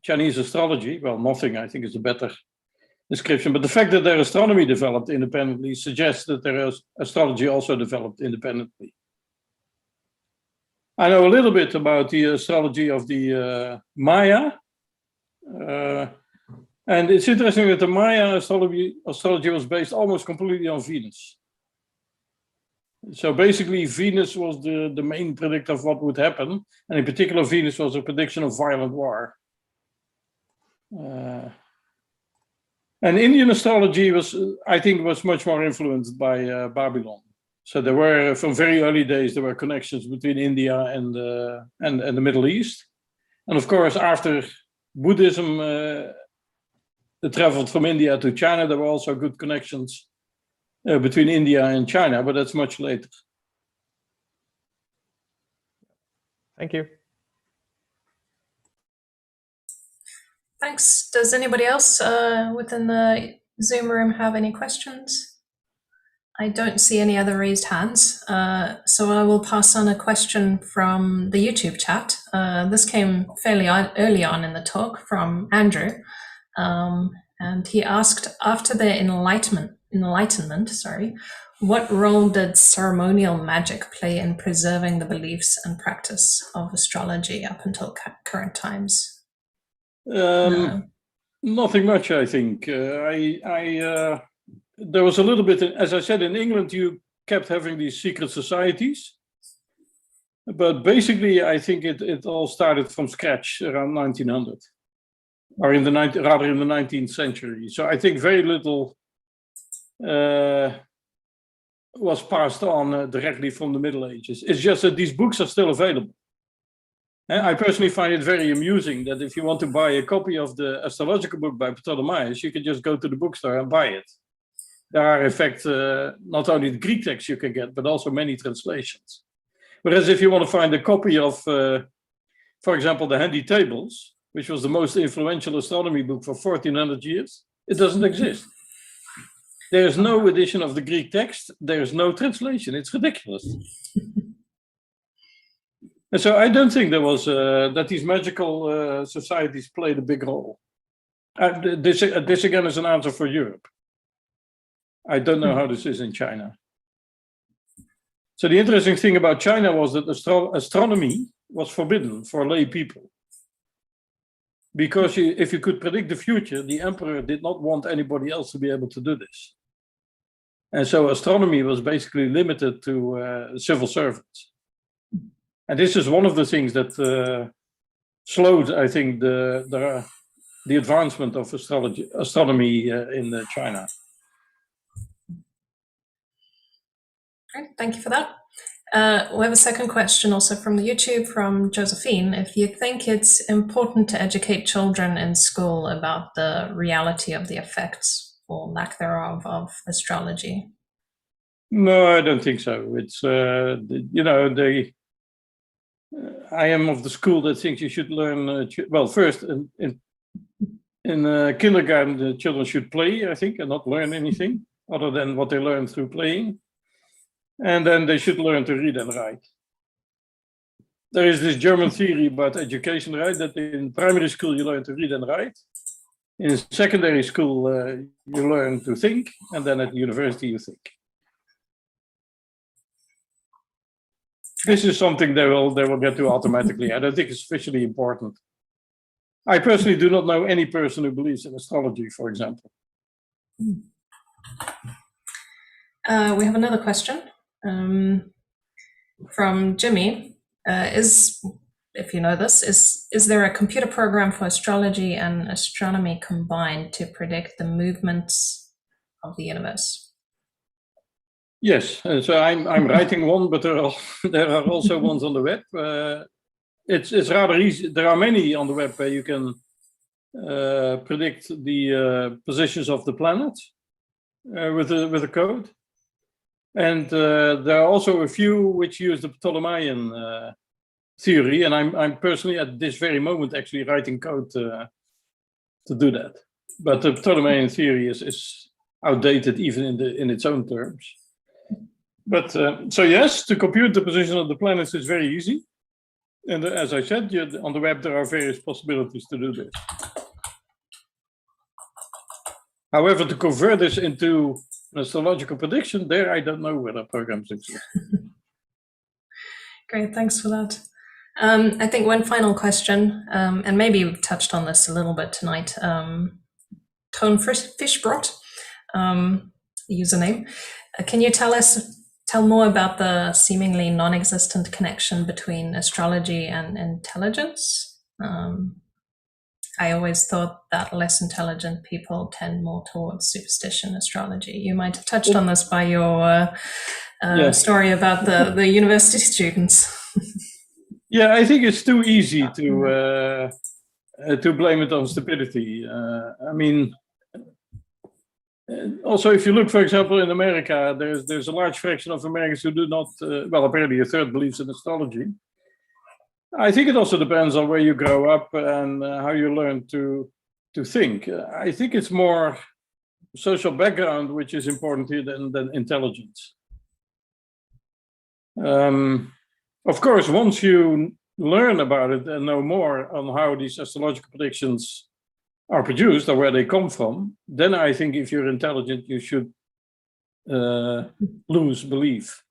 [SPEAKER 2] Chinese astrology. Well, nothing, I think, is a better description. But the fact that their astronomy developed independently suggests that their astrology also developed independently. I know a little bit about the astrology of the Maya. And it's interesting that the Maya astrology was based almost completely on Venus. So basically, Venus was the main predictor of what would happen. And in particular, Venus was a prediction of violent war. And Indian astrology was much more influenced by Babylon. So there were, from very early days, there were connections between India and the Middle East. And of course, after Buddhism traveled from India to China, there were also good connections between India and China, but that's much later.
[SPEAKER 5] Thank you.
[SPEAKER 4] Thanks. Does anybody else within the Zoom room have any questions? I don't see any other raised hands, so I will pass on a question from the YouTube chat. This came fairly early on in the talk from Andrew, and he asked, after the enlightenment, what role did ceremonial magic play in preserving the beliefs and practice of astrology up until current times?
[SPEAKER 2] Nothing much, I think. There was a little bit, as I said, in England, you kept having these secret societies. But basically, I think it all started from scratch around 1900, or in the 19th century. So I think very little was passed on directly from the Middle Ages. It's just that these books are still available. And I personally find it very amusing that if you want to buy a copy of the astrological book by Demise, you can just go to the bookstore and buy it. There are, in fact, not only the Greek text you can get, but also many translations. Whereas if you want to find a copy of, for example, the Handy Tables, which was the most influential astronomy book for 1400 years, it doesn't exist. There is no edition of the Greek text. There is no translation. It's ridiculous. And so I don't think there was, that these magical societies played a big role. This again is an answer for Europe. I don't know how this is in China. So the interesting thing about China was that astronomy was forbidden for lay people. Because if you could predict the future, the emperor did not want anybody else to be able to do this. And so astronomy was basically limited to civil servants. And this is one of the things that slowed, I think, the advancement of astronomy in China.
[SPEAKER 4] Great, thank you for that. We have a second question also from the YouTube from Josephine. If you think it's important to educate children in school about the reality of the effects or lack thereof of astrology?
[SPEAKER 2] No, I don't think so. It's, you know, I am of the school that thinks you should learn, well, first in kindergarten, the children should play, I think, and not learn anything other than what they learn through playing. And then they should learn to read and write. There is this German theory about education, right? That in primary school you learn to read and write. In secondary school you learn to think, and then at university you think. This is something they will get to automatically. I don't think it's sufficiently important. I personally do not know any person who believes in astrology, for example.
[SPEAKER 4] We have another question. From Jimmy, if you know this, is there a computer program for astrology and astronomy combined to predict the movements of the universe?
[SPEAKER 2] Yes, so I'm writing one, but there are also ones on the web. It's rather easy. There are many on the web where you can predict the positions of the planets with a code. And there are also a few which use the Ptolemaic theory, and I'm personally at this very moment actually writing code to do that. But the Ptolemaic theory is outdated even in its own terms. But so yes, to compute the position of the planets is very easy. And as I said, on the web there are various possibilities to do this. However, to convert this into an astrological prediction, there I don't know whether programs exist.
[SPEAKER 4] Great, thanks for that. I think one final question, and maybe we've touched on this a little bit tonight. Tone Fishbrot, username. Can you tell more about the seemingly non-existent connection between astrology and intelligence? I always thought that less intelligent people tend more towards superstition astrology. You might have touched on this by your
[SPEAKER 2] Yes.
[SPEAKER 4] story about the university students.
[SPEAKER 2] Yeah, I think it's too easy to blame it on stupidity. I mean, also, if you look, for example, in America, there's a large fraction of Americans who do not, well, apparently a third believes in astrology. I think it also depends on where you grow up and how you learn to think. I think it's more social background which is important here than intelligence. Of course, once you learn about it and know more on how these astrological predictions are produced or where they come from, then I think if you're intelligent, you should lose belief.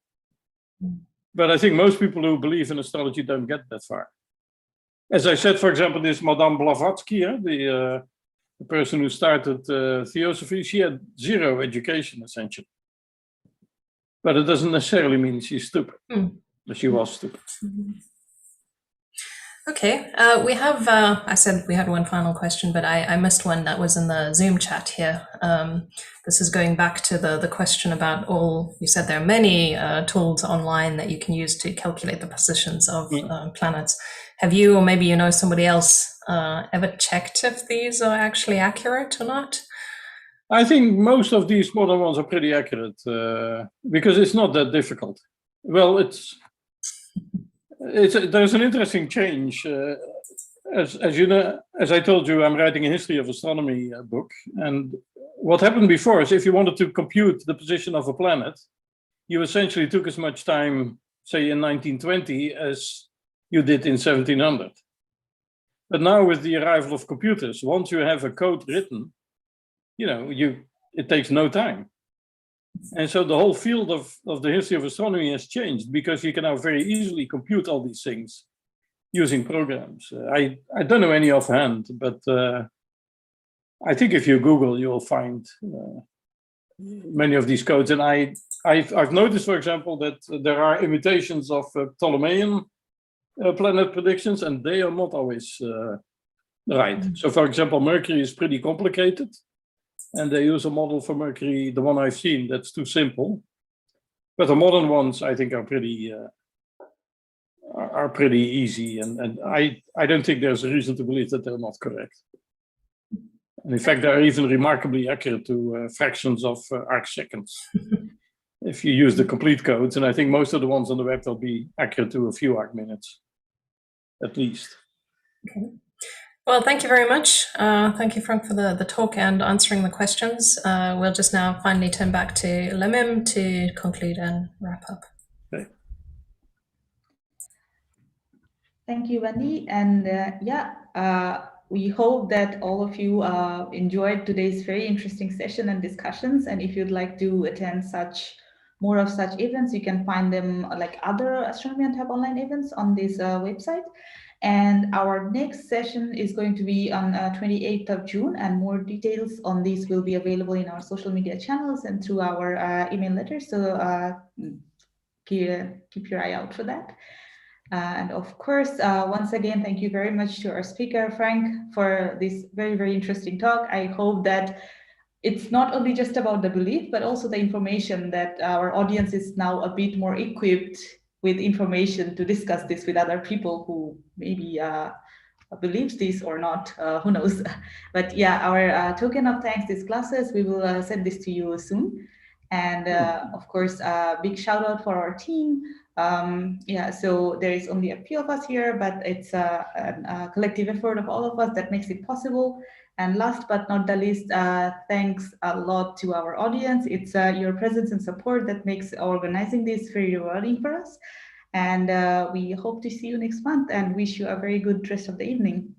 [SPEAKER 2] But I think most people who believe in astrology don't get that far. As I said, for example, this Madame Blavatsky, the person who started Theosophy, she had zero education, essentially. But it doesn't necessarily mean she's stupid. But she was stupid.
[SPEAKER 4] Okay, we have, I said we had one final question, but I missed one that was in the Zoom chat here. This is going back to the question about you said there are many tools online that you can use to calculate the positions of planets. Have you, or maybe you know somebody else, ever checked if these are actually accurate or not?
[SPEAKER 2] I think most of these modern ones are pretty accurate because it's not that difficult. Well, there's an interesting change. As you know, as I told you, I'm writing a history of astronomy book. And what happened before is if you wanted to compute the position of a planet, you essentially took as much time, say in 1920, as you did in 1700. But now with the arrival of computers, once you have a code written, it takes no time. And so the whole field of the history of astronomy has changed because you can now very easily compute all these things using programs. I don't know any offhand, but I think if you Google, you'll find many of these codes. And I've noticed, for example, that there are imitations of Ptolemaic planet predictions, and they are not always right. So, for example, Mercury is pretty complicated. And they use a model for Mercury, the one I've seen, that's too simple. But the modern ones, I think, are pretty easy. And I don't think there's a reason to believe that they're not correct. And in fact, they're even remarkably accurate to fractions of arc seconds. If you use the complete codes, and I think most of the ones on the web will be accurate to a few arc minutes, at least.
[SPEAKER 4] Okay. Well, thank you very much. Thank you, Frank, for the talk and answering the questions. We'll just now finally turn back to Lemim to conclude and wrap up.
[SPEAKER 2] Okay.
[SPEAKER 1] Thank you, Wendy. And we hope that all of you enjoyed today's very interesting session and discussions. And if you'd like to attend more of such events, you can find them like other Astronomy on Tap online events on this website. And our next session is going to be on 28th of June, and more details on this will be available in our social media channels and through our email letters. So keep your eye out for that. And of course, once again, thank you very much to our speaker, Frank, for this very, very interesting talk. I hope that it's not only just about the belief, but also the information that our audience is now a bit more equipped with information to discuss this with other people who maybe believes this or not, who knows. But yeah, our token of thanks, these classes, we will send this to you soon. And of course, a big shout out for our team. So there is only a few of us here, but it's a collective effort of all of us that makes it possible. And last but not the least, thanks a lot to our audience. It's your presence and support that makes organizing this very rewarding for us. And we hope to see you next month and wish you a very good rest of the evening.